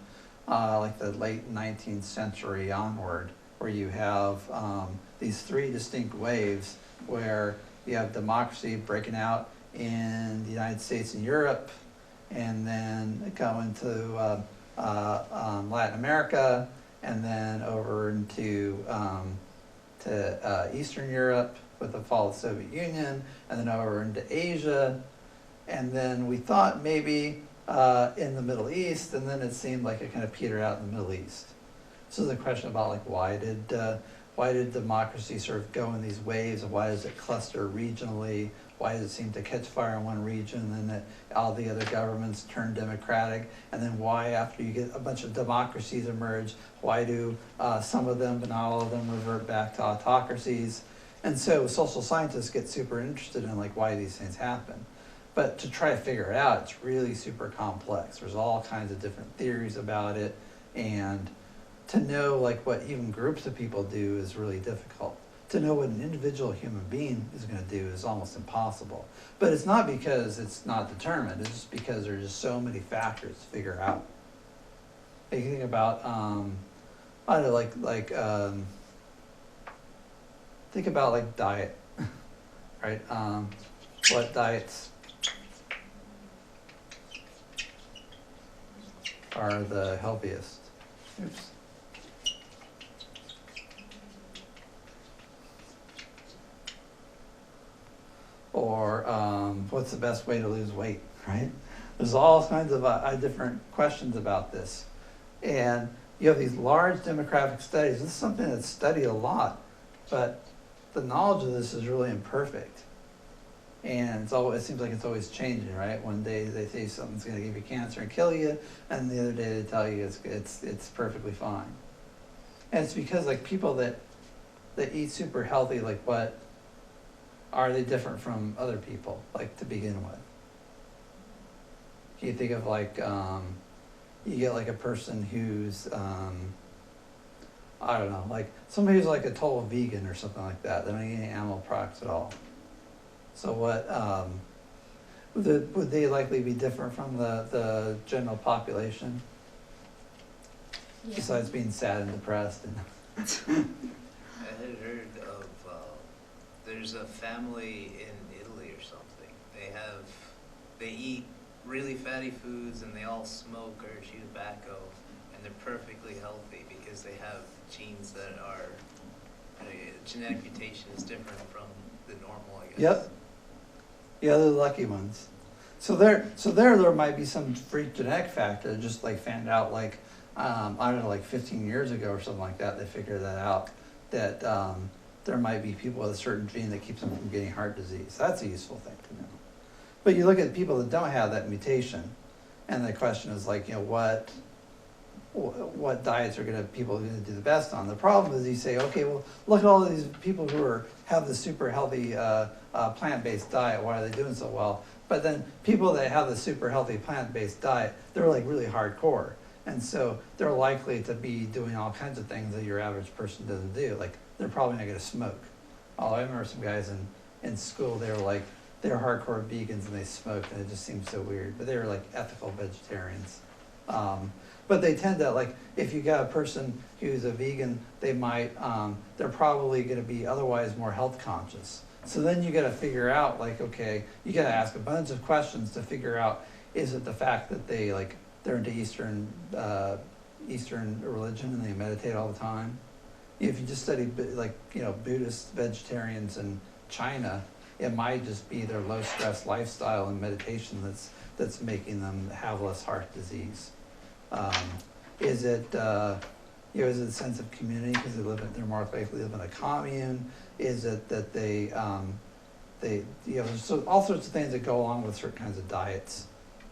[SPEAKER 1] like the late 19th century onward, where you have these 3 distinct waves where you have democracy breaking out in the United States and Europe, and then going to Latin America, and then over into to Eastern Europe with the fall of the Soviet Union, and then over into Asia, and then we thought maybe in the Middle East, and then it seemed like it kind of petered out in the Middle East. So the question about like why did democracy sort of go in these waves, and why does it cluster regionally? Why does it seem to catch fire in one region, and then all the other governments turn democratic? And then why, after you get a bunch of democracies emerge, why do some of them, but not all of them, revert back to autocracies? And so social scientists get super interested in like why these things happen. But to try to figure it out, it's really super complex. There's all kinds of different theories about it. And to know like what even groups of people do is really difficult. To know what an individual human being is going to do is almost impossible. But it's not because it's not determined. It's just because there's just so many factors to figure out. Like you think about, I don't know, think about like diet, right? What diets are the healthiest? Oops. Or what's the best way to lose weight, right? There's all kinds of different questions about this. And you have these large demographic studies. This is something that's studied a lot, but the knowledge of this is really imperfect. And it seems like it's always changing, right? One day they say something's going to give you cancer and kill you, and the other day they tell you it's perfectly fine. And it's because like people that eat super healthy, like what are they different from other people, like to begin with? Can you think of like you get like a person who's I don't know, like somebody who's like a total vegan or something like that. They don't eat any animal products at all. So what would they likely be different from the general population?
[SPEAKER 4] Yeah.
[SPEAKER 1] Besides being sad and depressed and
[SPEAKER 5] I had heard of, there's a family in Italy or something. They eat really fatty foods and they all smoke or chew tobacco, and they're perfectly healthy because they have genes that are, genetic mutation is different from the normal, I guess.
[SPEAKER 1] Yep. Yeah, they're the lucky ones. So there might be some freak genetic factor, just like found out like, I don't know, like 15 years ago or something like that, they figured that out, that there might be people with a certain gene that keeps them from getting heart disease. That's a useful thing to know. But you look at people that don't have that mutation, and the question is like, what diets are people going to do the best on? The problem is you say, okay, well, look at all of these people who have the super healthy plant-based diet. Why are they doing so well? But then people that have the super healthy plant-based diet, they're like really hardcore. And so they're likely to be doing all kinds of things that your average person doesn't do. Like they're probably not going to smoke. Although I remember some guys in school, they were hardcore vegans and they smoked, and it just seemed so weird. But they were like ethical vegetarians. But they tend to, like, if you got a person who's a vegan, they're probably going to be otherwise more health conscious. So then you got to figure out, like, okay, you got to ask a bunch of questions to figure out, is it the fact that they're into Eastern religion and they meditate all the time? If you just study Buddhist vegetarians in China, it might just be their low stress lifestyle and meditation that's making them have less heart disease. Is it a sense of community because they're more likely to live in a commune? Is it that so all sorts of things that go along with certain kinds of diets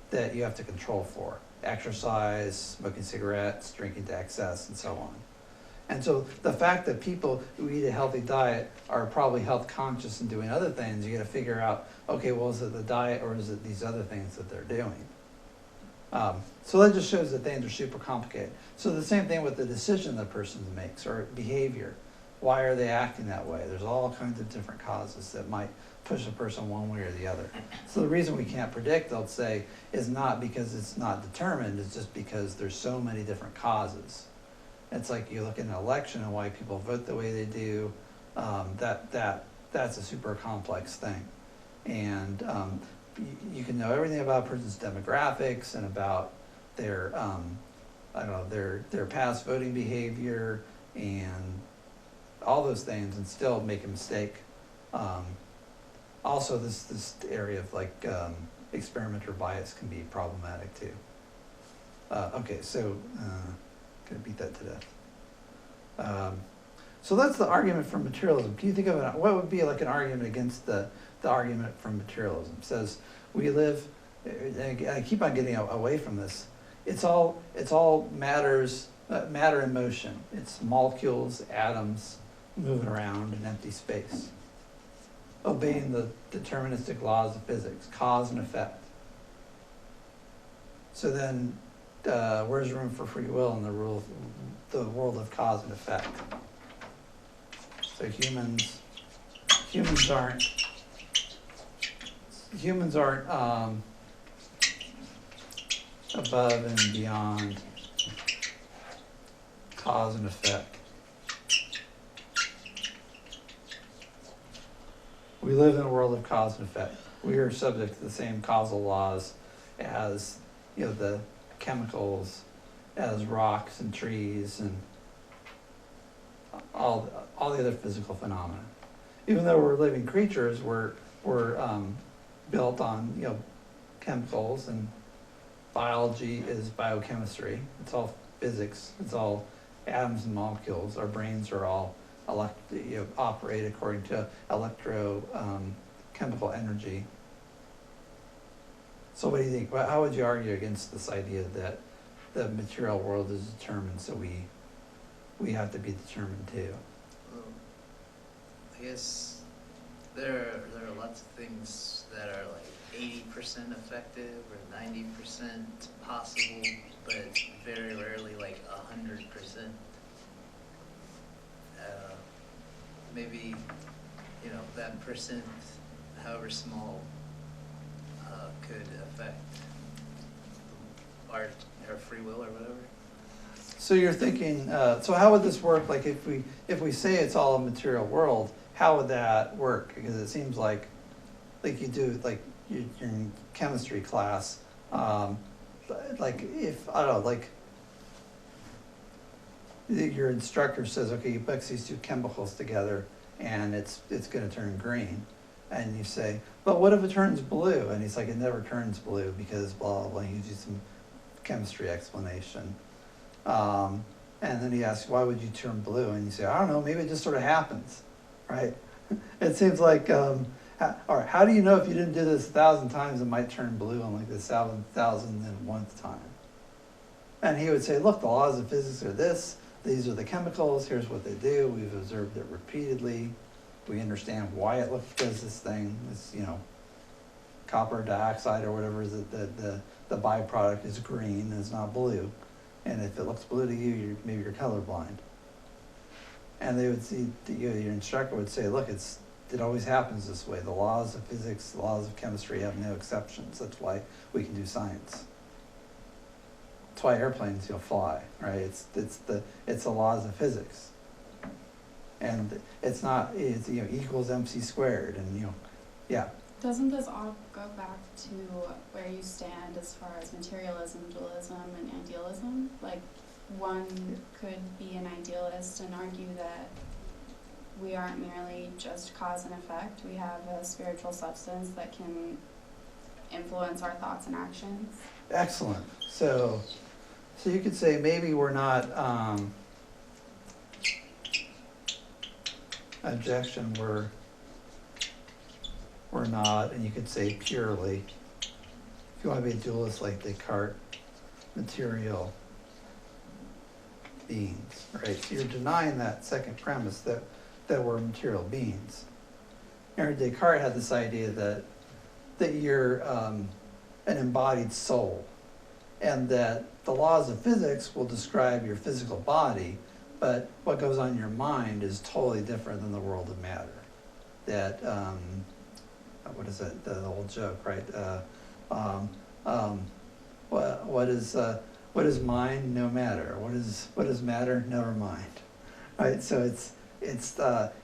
[SPEAKER 1] that you have to control for: exercise, smoking cigarettes, drinking to excess, and so on. And so the fact that people who eat a healthy diet are probably health conscious and doing other things, you got to figure out, okay, well, is it the diet or is it these other things that they're doing? So that just shows that things are super complicated. So the same thing with the decision the person makes or behavior. Why are they acting that way? There's all kinds of different causes that might push a person one way or the other. So the reason we can't predict, they'll say, is not because it's not determined, it's just because there's so many different causes. It's like you look at an election and why people vote the way they do. That's a super complex thing. And you can know everything about a person's demographics and about their their past voting behavior and all those things, and still make a mistake. Also, this area of experimenter bias can be problematic too. Okay, so gonna beat that to death. So that's the argument for materialism. Can you think of what would be like an argument against the argument from materialism? It says we live, and I keep on getting away from this. It's all matter in motion. It's molecules, atoms, moving around in empty space, obeying the deterministic laws of physics, cause and effect. So then, where's room for free will in the world of cause and effect? So humans aren't above and beyond cause and effect. We live in a world of cause and effect. We are subject to the same causal laws as, the chemicals, as rocks and trees and all the other physical phenomena. Even though we're living creatures, we're built on, chemicals, and biology is biochemistry. It's all physics. It's all atoms and molecules. Our brains are all operate according to chemical energy. So what do you think? How would you argue against this idea that the material world is determined, so we have to be determined too?
[SPEAKER 5] Well, I guess there are lots of things that are like 80% effective or 90% possible, but very rarely like 100%. Maybe, that percent, however small, could affect our free will or whatever.
[SPEAKER 1] So you're thinking, so how would this work? Like if we say it's all a material world, how would that work? Because it seems like you do, like you're in chemistry class, like if, I don't know, like your instructor says, okay, you mix these two chemicals together and it's gonna turn green. And you say, but what if it turns blue? And he's like, it never turns blue because blah, blah, blah. He gives you some chemistry explanation. And then he asks, why would you turn blue? And you say, I don't know, maybe it just sort of happens, right? It seems like, all right, how do you know if you didn't do this 1,000 times, it might turn blue on like the 1,001th time? And he would say, look, the laws of physics are this, these are the chemicals, here's what they do, we've observed it repeatedly, we understand why it does this thing, this, copper dioxide or whatever is the byproduct is green and it's not blue. And if it looks blue to you, maybe you're colorblind. And they would see, your instructor would say, look, it always happens this way. The laws of physics, the laws of chemistry have no exceptions. That's why we can do science. That's why airplanes, fly, right? It's the laws of physics. And it's equals MC squared, and yeah.
[SPEAKER 4] Doesn't this all go back to where you stand as far as materialism, dualism, and idealism? Like, one could be an idealist and argue that we aren't merely just cause and effect. We have a spiritual substance that can influence our thoughts and actions.
[SPEAKER 1] Excellent. So you could say maybe we're not, objection, we're not, and you could say purely, if you want to be a dualist like Descartes, material beings, right? So you're denying that second premise that we're material beings. And Descartes had this idea that you're an embodied soul, and that the laws of physics will describe your physical body, but what goes on in your mind is totally different than the world of matter. That, what is it, the old joke, right? What is mind? No matter. What is matter? Never mind. Right? So it's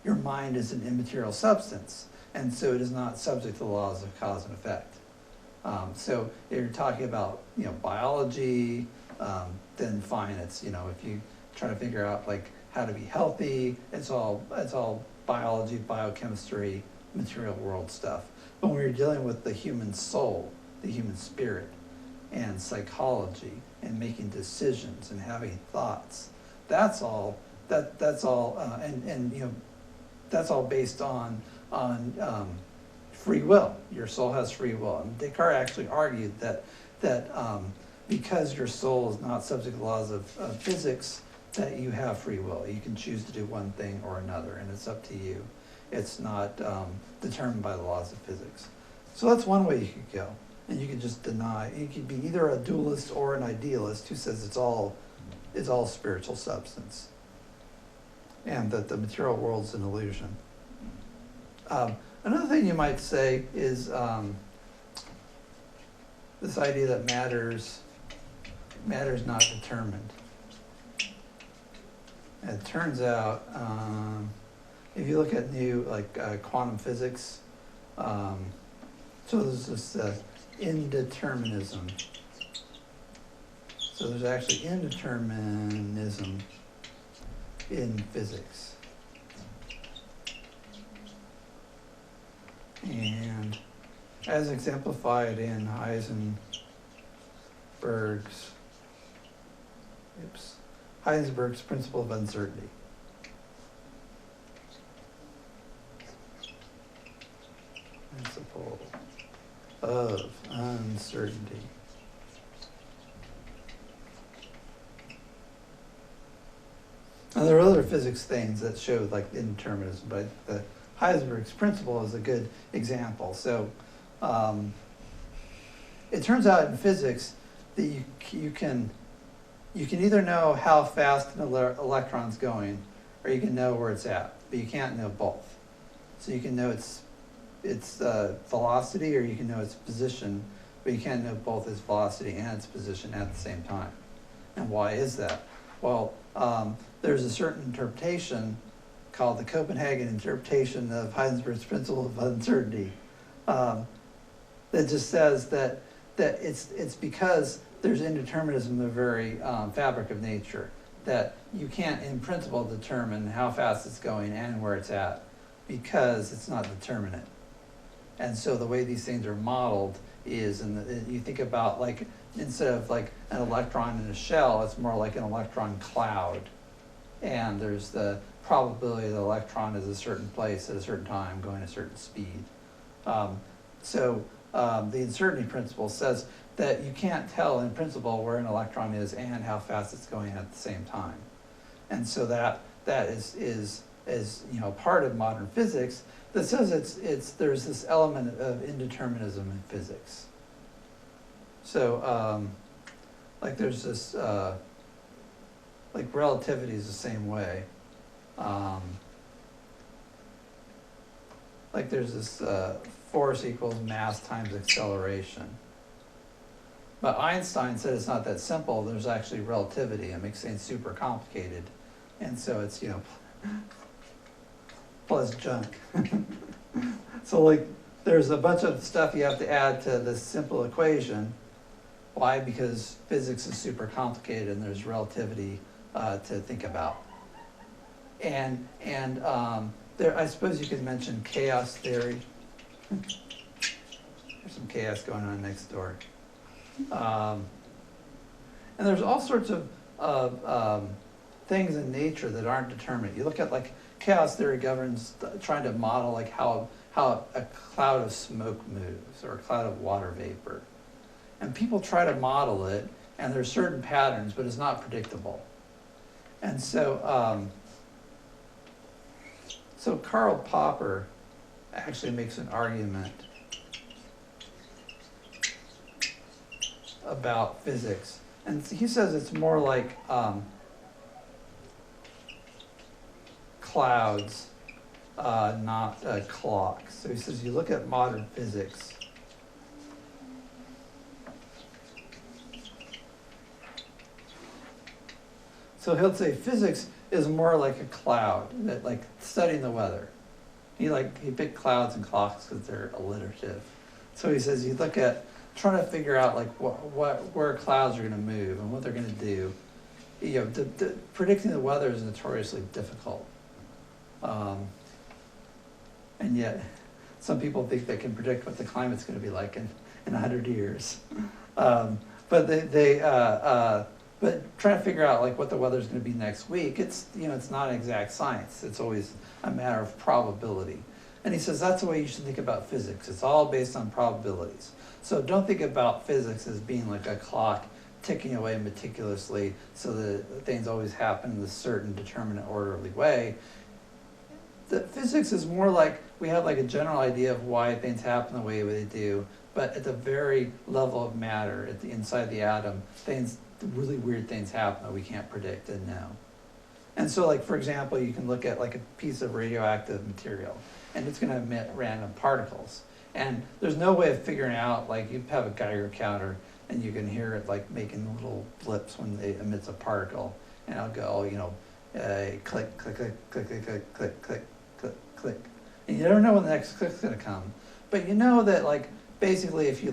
[SPEAKER 1] your mind is an immaterial substance, and so it is not subject to the laws of cause and effect. So if you're talking about biology, then fine. It's if you try to figure out like how to be healthy, it's all biology, biochemistry, material world stuff. But when you're dealing with the human soul, the human spirit, and psychology, and making decisions and having thoughts, that's all that's all based on free will. Your soul has free will. And Descartes actually argued that because your soul is not subject to laws of physics, that you have free will. You can choose to do one thing or another, and it's up to you. It's not determined by the laws of physics. So that's one way you could go. And you could just deny, you could be either a dualist or an idealist who says it's all spiritual substance, and that the material world's an illusion. Another thing you might say is this idea that matter's not determined. And it turns out, if you look at new, quantum physics, so there's this indeterminism. So there's actually indeterminism in physics. And as exemplified in Heisenberg's principle of uncertainty. Principle of uncertainty. Now, there are other physics things that show like indeterminism, but the Heisenberg's principle is a good example. So it turns out in physics that you can either know how fast an electron's going, or you can know where it's at, but you can't know both. So you can know its velocity, or you can know its position, but you can't know both its velocity and its position at the same time. And why is that? Well, there's a certain interpretation called the Copenhagen interpretation of Heisenberg's principle of uncertainty that just says that it's because there's indeterminism in the very fabric of nature, that you can't in principle determine how fast it's going and where it's at, because it's not determinate. And so the way these things are modeled is, you think about like, instead of like an electron in a shell, it's more like an electron cloud. And there's the probability the electron is a certain place at a certain time going a certain speed. So the uncertainty principle says that you can't tell in principle where an electron is and how fast it's going at the same time. And so that is part of modern physics that says there's this element of indeterminism in physics. So like there's this like relativity is the same way. Like there's this force equals mass times acceleration. But Einstein said it's not that simple. There's actually relativity. It makes things super complicated. And so it's, plus junk. So like there's a bunch of stuff you have to add to this simple equation. Why? Because physics is super complicated and there's relativity to think about. And there, I suppose you could mention chaos theory. There's some chaos going on next door. And there's all sorts of things in nature that aren't determinate. You look at like chaos theory governs trying to model like how a cloud of smoke moves or a cloud of water vapor. And people try to model it, and there's certain patterns, but it's not predictable. And so, so Karl Popper actually makes an argument about physics. And he says it's more like clouds, not clocks. So he says you look at modern physics, so he'll say physics is more like a cloud, that like studying the weather. He picked clouds and clocks because they're alliterative. So he says you look at trying to figure out like where clouds are going to move and what they're going to do. Predicting the weather is notoriously difficult, and yet some people think they can predict what the climate's going to be like in 100 years. But but trying to figure out like what the weather's going to be next week, it's not an exact science. It's always a matter of probability. And he says that's the way you should think about physics. It's all based on probabilities. So don't think about physics as being like a clock ticking away meticulously so that things always happen in a certain determinate orderly way. The physics is more like we have like a general idea of why things happen the way they do, but at the very level of matter, at the inside the atom, really weird things happen that we can't predict and know. And so, like, for example, you can look at like a piece of radioactive material, and it's going to emit random particles. And there's no way of figuring out, like, you have a Geiger counter, and you can hear it like making little blips when it emits a particle, and it'll go, you know, click, click, click, click, click, click, click, click, click, click. And you never know when the next click's going to come, but you know that, like, basically, if you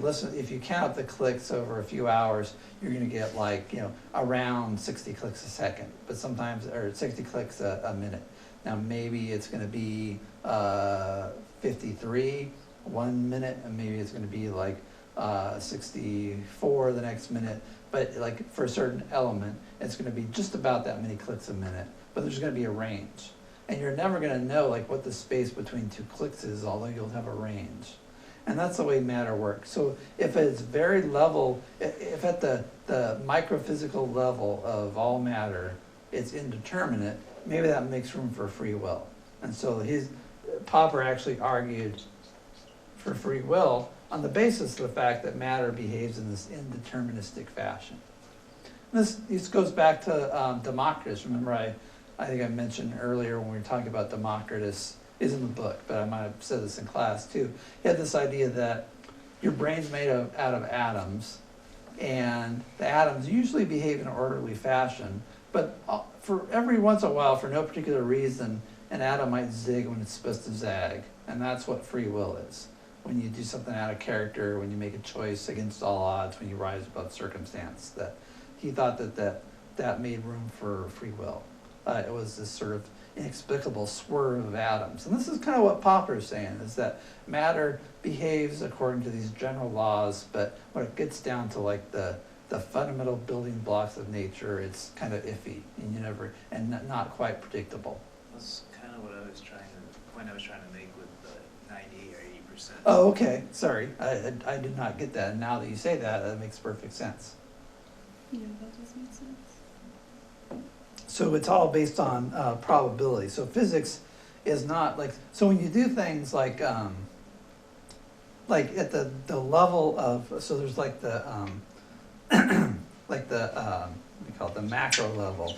[SPEAKER 1] count up the clicks over a few hours, you're going to get, like, you know, around 60 clicks a second, but sometimes, or 60 clicks a minute. Now maybe it's going to be 53 1 minute, and maybe it's going to be like 64 the next minute. But like for a certain element, it's going to be just about that many clicks a minute. But there's going to be a range, and you're never going to know like what the space between two clicks is, although you'll have a range. And that's the way matter works. So if it's very level, if at the microphysical level of all matter, it's indeterminate, maybe that makes room for free will. And so Popper actually argued for free will on the basis of the fact that matter behaves in this indeterministic fashion. This goes back to Democritus. Remember, I think I mentioned earlier when we were talking about Democritus, is in the book, but I might have said this in class too. He had this idea that your brain's made out of atoms, and the atoms usually behave in an orderly fashion, but for every once in a while, for no particular reason, an atom might zig when it's supposed to zag, and that's what free will is. When you do something out of character, when you make a choice against all odds, when you rise above circumstance, that he thought that made room for free will. It was this sort of inexplicable swerve of atoms. And this is kind of what Popper is saying, is that matter behaves according to these general laws, but when it gets down to like the fundamental building blocks of nature, it's kind of iffy and not quite predictable.
[SPEAKER 5] That's kind of what I was trying to make with the 90 or 80%.
[SPEAKER 1] Oh, okay. Sorry. I did not get that. And now that you say that, that makes perfect sense.
[SPEAKER 4] Yeah, that does make sense.
[SPEAKER 1] So it's all based on probability. So physics is not like, so when you do things like at the level of, so there's like the, like the, what do you call it, the macro level.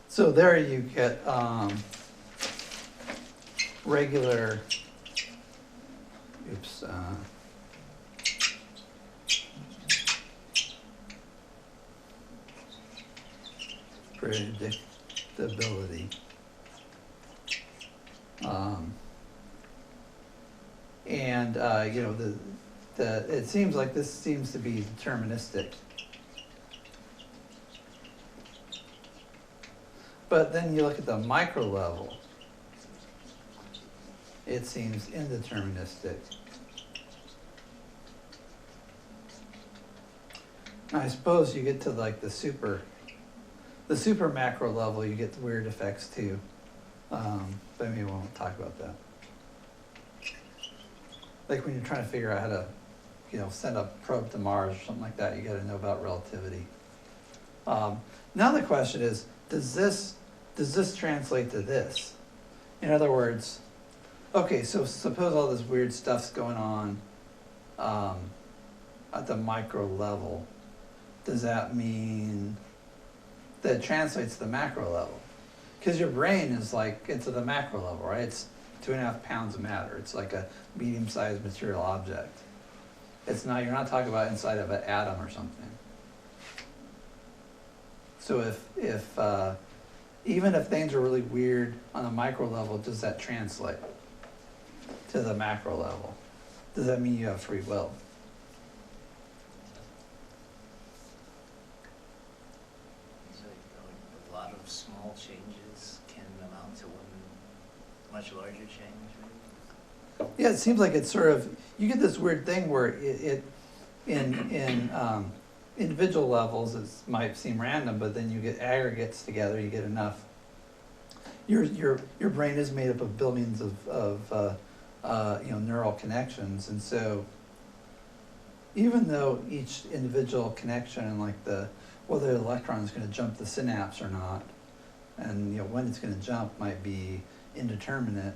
[SPEAKER 1] So there you get regular, predictability. And you know, it seems like this seems to be deterministic. But then you look at the micro level, it seems indeterministic. Now, I suppose you get to like the super macro level, you get the weird effects too. But maybe we won't talk about that. Like when you're trying to figure out how to, you know, send a probe to Mars or something like that, you got to know about relativity. Now the question is, does this translate to this? In other words, okay, so suppose all this weird stuff's going on at the micro level. Does that mean that it translates to the macro level? Because your brain is like into the macro level, right? It's 2.5 pounds of matter. It's like a medium-sized material object. It's not, you're not talking about inside of an atom or something. So if even if things are really weird on the micro level, does that translate to the macro level? Does that mean you have free will?
[SPEAKER 5] So, a lot of small changes can amount to one much larger change, maybe?
[SPEAKER 1] Yeah, it seems like it's sort of, you get this weird thing where it in individual levels it might seem random, but then you get aggregates together, you get enough. Your brain is made up of billions of neural connections. And so even though each individual connection and like whether the electron is going to jump the synapse or not, and when it's going to jump might be indeterminate.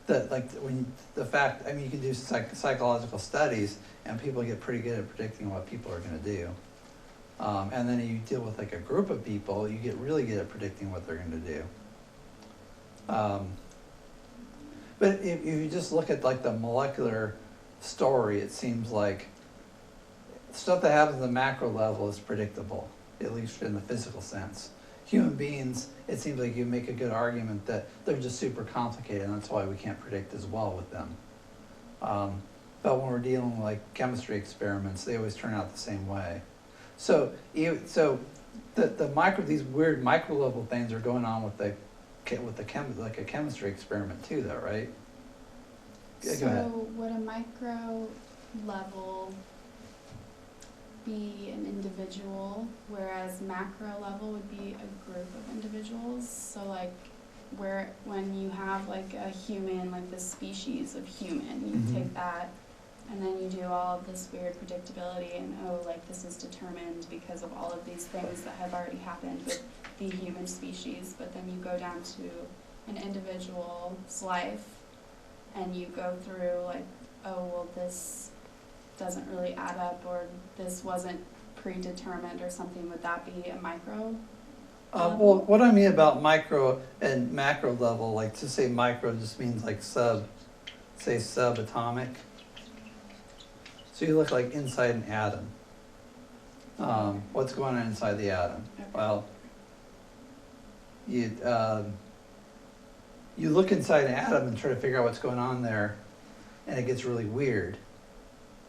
[SPEAKER 1] You can do psychological studies, and people get pretty good at predicting what people are going to do. And then you deal with like a group of people, you get really good at predicting what they're going to do. But if you just look at like the molecular story, it seems like stuff that happens at the macro level is predictable, at least in the physical sense. Human beings, it seems like you make a good argument that they're just super complicated, and that's why we can't predict as well with them. But when we're dealing with like chemistry experiments, they always turn out the same way. So these weird micro level things are going on with like a chemistry experiment too, though, right? Yeah,
[SPEAKER 4] So
[SPEAKER 1] go ahead.
[SPEAKER 4] would a micro level be an individual, whereas macro level would be a group of individuals? So like when you have like a human, like the species of human, you
[SPEAKER 1] Mhm.
[SPEAKER 4] take that and then you do all of this weird predictability and like this is determined because of all of these things that have already happened with the human species, but then you go down to an individual's life and you go through like, this doesn't really add up, or this wasn't predetermined or something. Would that be a micro?
[SPEAKER 1] Well, what I mean about micro and macro level, like to say micro just means like subatomic. So you look like inside an atom. What's going on inside the atom?
[SPEAKER 4] Okay.
[SPEAKER 1] Well, you look inside an atom and try to figure out what's going on there, and it gets really weird.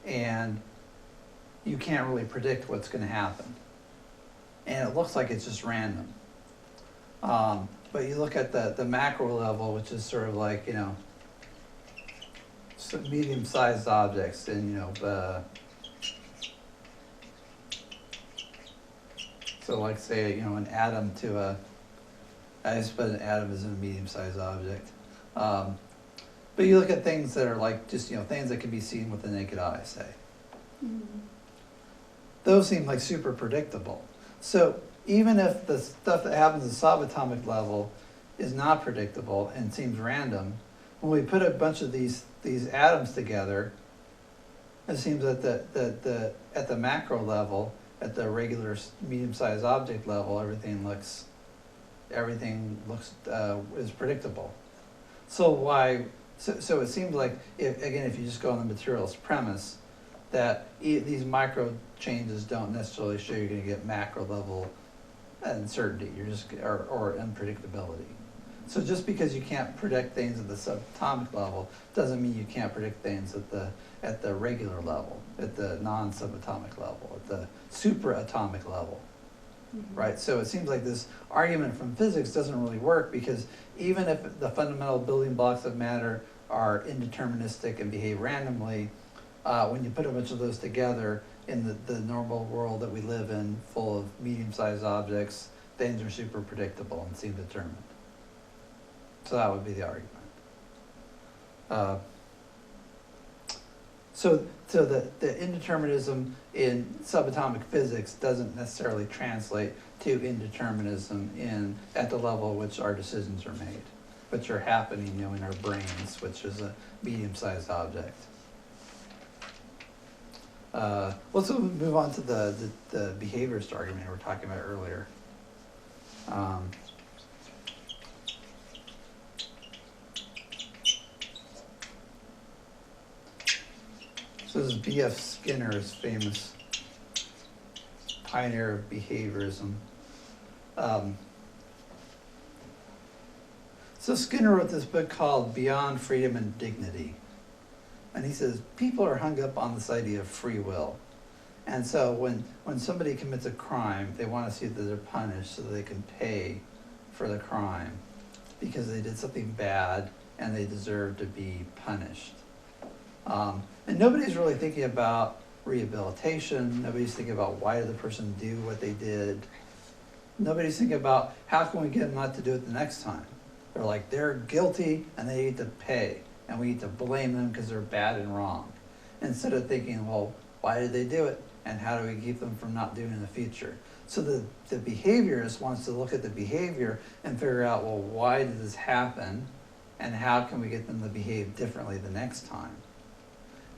[SPEAKER 1] And you can't really predict what's going to happen. And it looks like it's just random. But you look at the macro level, which is sort of like, some medium-sized objects, and, so like say, an atom to I suppose an atom is a medium-sized object. But you look at things that are like just, things that can be seen with the naked eye, say.
[SPEAKER 4] Mhm.
[SPEAKER 1] Those seem like super predictable. So even if the stuff that happens at the subatomic level is not predictable and seems random, when we put a bunch of these atoms together, it seems that at the macro level, at the regular medium-sized object level, everything looks is predictable. So it seems like if you just go on the materialist premise, that these micro changes don't necessarily show you're going to get macro level uncertainty. Or unpredictability. So just because you can't predict things at the subatomic level doesn't mean you can't predict things at the regular level, at the non-subatomic level, at the superatomic level.
[SPEAKER 4] Mhm.
[SPEAKER 1] Right, so it seems like this argument from physics doesn't really work, because even if the fundamental building blocks of matter are indeterministic and behave randomly, when you put a bunch of those together in the normal world that we live in, full of medium-sized objects, things are super predictable and seem determined. So that would be the argument. So the indeterminism in subatomic physics doesn't necessarily translate to indeterminism at the level at which our decisions are made, which are happening, in our brains, which is a medium-sized object. Let's move on to the behaviorist argument we were talking about earlier. So this is B.F. Skinner's famous pioneer of behaviorism. So Skinner wrote this book called Beyond Freedom and Dignity. And he says, people are hung up on this idea of free will. And so when somebody commits a crime, they want to see that they're punished so that they can pay for the crime, because they did something bad and they deserve to be punished. And nobody's really thinking about rehabilitation. Nobody's thinking about why did the person do what they did. Nobody's thinking about how can we get them not to do it the next time. They're like, they're guilty and they need to pay, and we need to blame them because they're bad and wrong. Instead of thinking, well, why did they do it? And how do we keep them from not doing it in the future? So the behaviorist wants to look at the behavior and figure out, well, why did this happen? And how can we get them to behave differently the next time?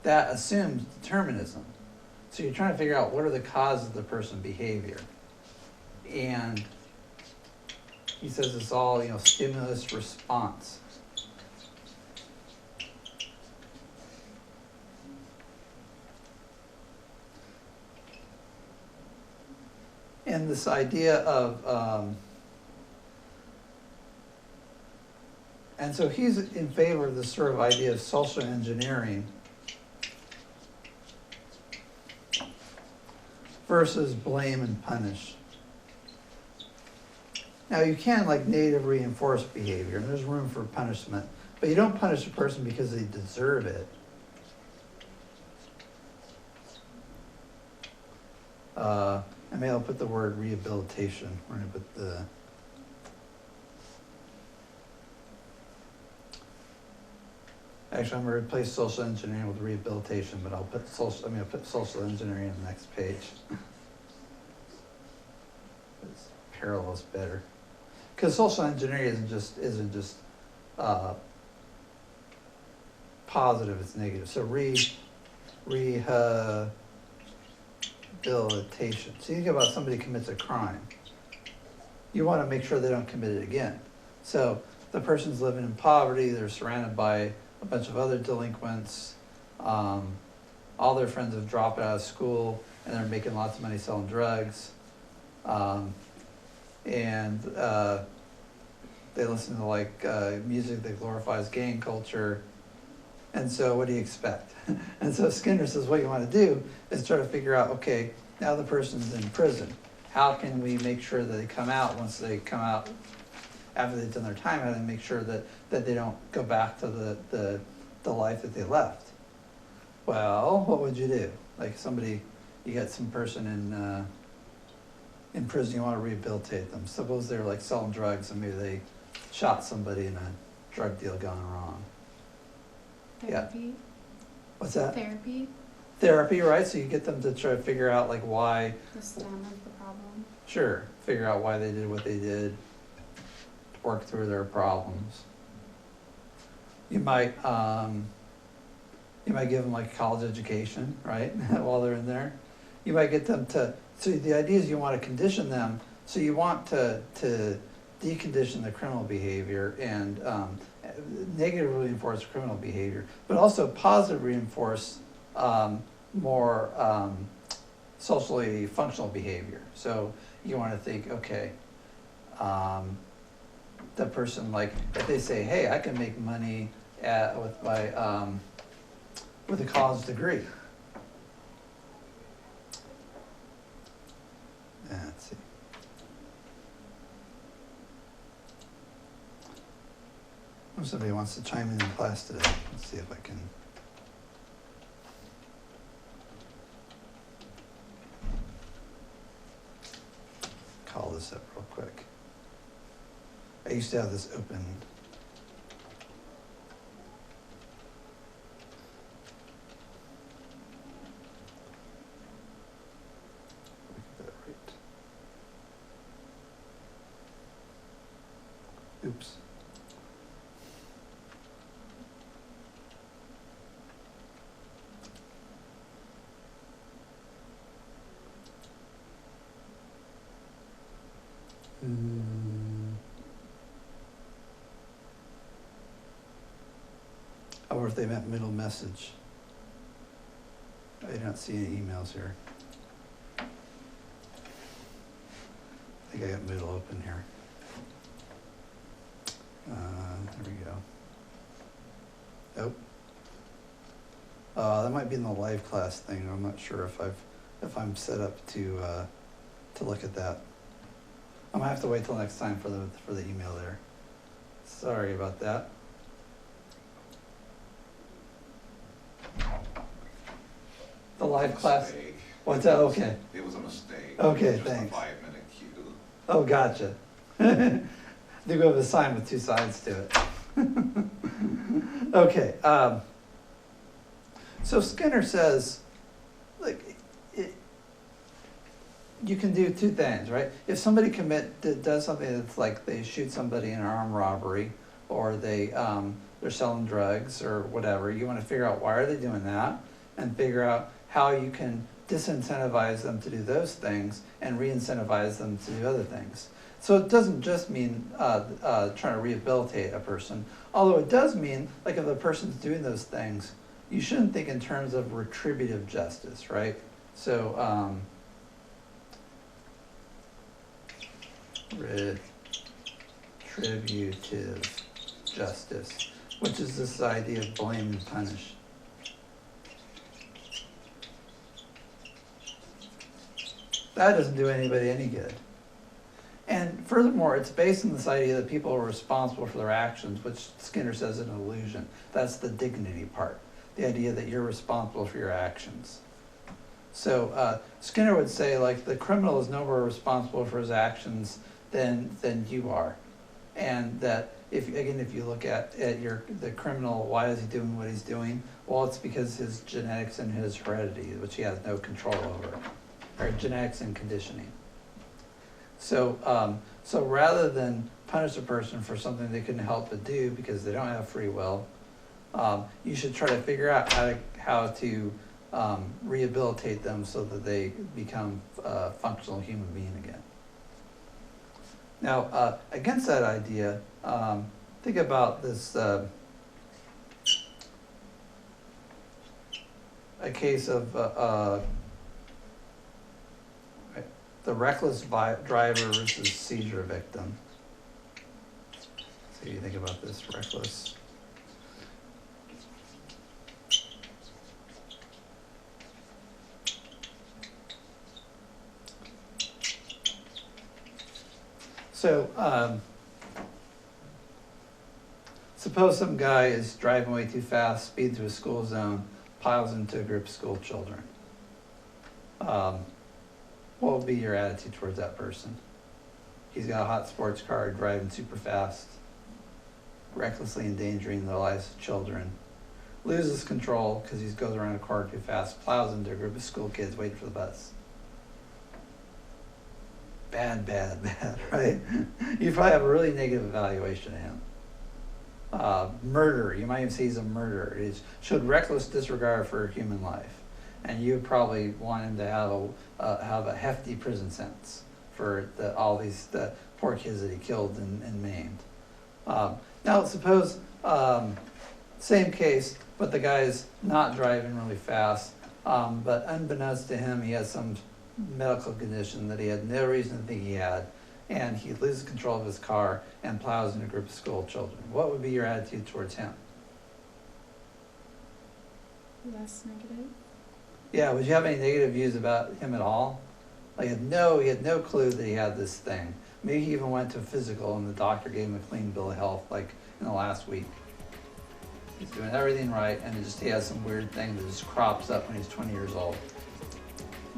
[SPEAKER 1] That assumes determinism. So you're trying to figure out what are the causes of the person's behavior. And he says it's all, stimulus response. And this idea of, and so he's in favor of this sort of idea of social engineering versus blame and punish. Now you can negative reinforce behavior, and there's room for punishment, but you don't punish a person because they deserve it. And maybe I'll put the word rehabilitation. We're going to put the actually I'm going to replace social engineering with rehabilitation, but I'm going to put social engineering on the next page. It's parallels better. Because social engineering isn't just positive, it's negative. So rehabilitation. So you think about somebody commits a crime. You want to make sure they don't commit it again. So the person's living in poverty, they're surrounded by a bunch of other delinquents, all their friends have dropped out of school and they're making lots of money selling drugs. And they listen to music that glorifies gang culture. And so what do you expect? And so Skinner says what you want to do is try to figure out, okay, now the person's in prison. How can we make sure that they come out, once they come out, after they've done their time, how do they make sure that they don't go back to the life that they left? Well, what would you do? You got some person in prison, you want to rehabilitate them. Suppose they're selling drugs and maybe they shot somebody in a drug deal gone wrong.
[SPEAKER 4] Therapy?
[SPEAKER 1] Yeah. What's that?
[SPEAKER 4] Therapy?
[SPEAKER 1] Therapy, right? So you get them to try to figure out why.
[SPEAKER 4] The stem of the problem.
[SPEAKER 1] Sure. Figure out why they did what they did. Work through their problems. You might give them a college education, right? While they're in there. You might get them to, so the idea is you want to condition them, so you want to decondition the criminal behavior and negatively reinforce criminal behavior, but also positively reinforce more socially functional behavior. So you want to think, okay, the person, if they say, hey, I can make money with a college degree. Let's see. If somebody wants to chime in class today, let's see if I can. Call this up real quick. I used to have this open. Get that right. Oops. I wonder if they meant middle message. I do not see any emails here. I think I got middle open here. There we go. Oh. That might be in the live class thing. I'm not sure if I'm set up to look at that. I'm gonna have to wait till next time for the email there. Sorry about that. The live class.
[SPEAKER 7] Mistake.
[SPEAKER 1] What's that? Okay.
[SPEAKER 7] It was a mistake.
[SPEAKER 1] Okay,
[SPEAKER 7] Just
[SPEAKER 1] thanks.
[SPEAKER 7] a 5-minute queue.
[SPEAKER 1] Oh, gotcha. They go with a sign with two sides to it. Okay, so Skinner says, like, you can do two things, right? If somebody does something that's like they shoot somebody in an armed robbery, or they're selling drugs or whatever, you want to figure out why are they doing that, and figure out how you can disincentivize them to do those things and re-incentivize them to do other things. So it doesn't just mean trying to rehabilitate a person, although it does mean, like, if the person's doing those things, you shouldn't think in terms of retributive justice, right? So retributive justice, which is this idea of blame and punish. That doesn't do anybody any good. And furthermore, it's based on this idea that people are responsible for their actions, which Skinner says is an illusion. That's the dignity part, the idea that you're responsible for your actions. So Skinner would say, like, the criminal is no more responsible for his actions than you are. And that, if you look at the criminal, why is he doing what he's doing? Well, it's because his genetics and his heredity, which he has no control over, or genetics and conditioning. So rather than punish a person for something they couldn't help but do because they don't have free will, you should try to figure out how to rehabilitate them so that they become a functional human being again. Now, against that idea, think about this, a case of the reckless driver versus seizure victim. So you think about this reckless. So suppose some guy is driving way too fast, speeds through a school zone, piles into a group of school children. What would be your attitude towards that person? He's got a hot sports car, driving super fast, recklessly endangering the lives of children, loses control because he goes around a car too fast, plows into a group of school kids waiting for the bus. Bad, right? You probably have a really negative evaluation of him. Murder, you might even say he's a murderer. He showed reckless disregard for human life. And you would probably want him to have a hefty prison sentence for all these poor kids that he killed and maimed. Now suppose, same case, but the guy's not driving really fast, but unbeknownst to him, he has some medical condition that he had no reason to think he had, and he loses control of his car and plows in a group of school children. What would be your attitude towards him?
[SPEAKER 4] Less negative.
[SPEAKER 1] Yeah, would you have any negative views about him at all? Like, he had no clue that he had this thing. Maybe he even went to a physical and the doctor gave him a clean bill of health, like in the last week. He's doing everything right, and he has some weird thing that just crops up when he's 20 years old.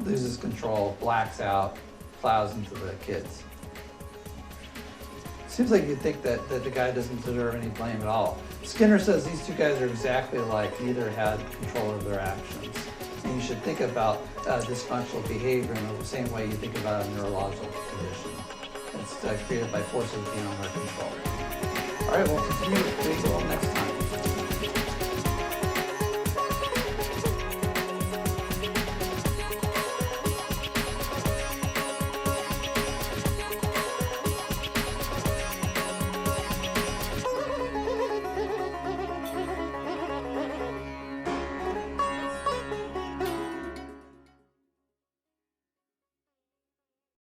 [SPEAKER 1] Loses control, blacks out, plows into the kids. Seems like you'd think that the guy doesn't deserve any blame at all. Skinner says these two guys are exactly alike. Neither had control of their actions. And you should think about dysfunctional behavior in the same way you think about a neurological condition. It's created by forces beyond our control. All right, we'll continue with next time.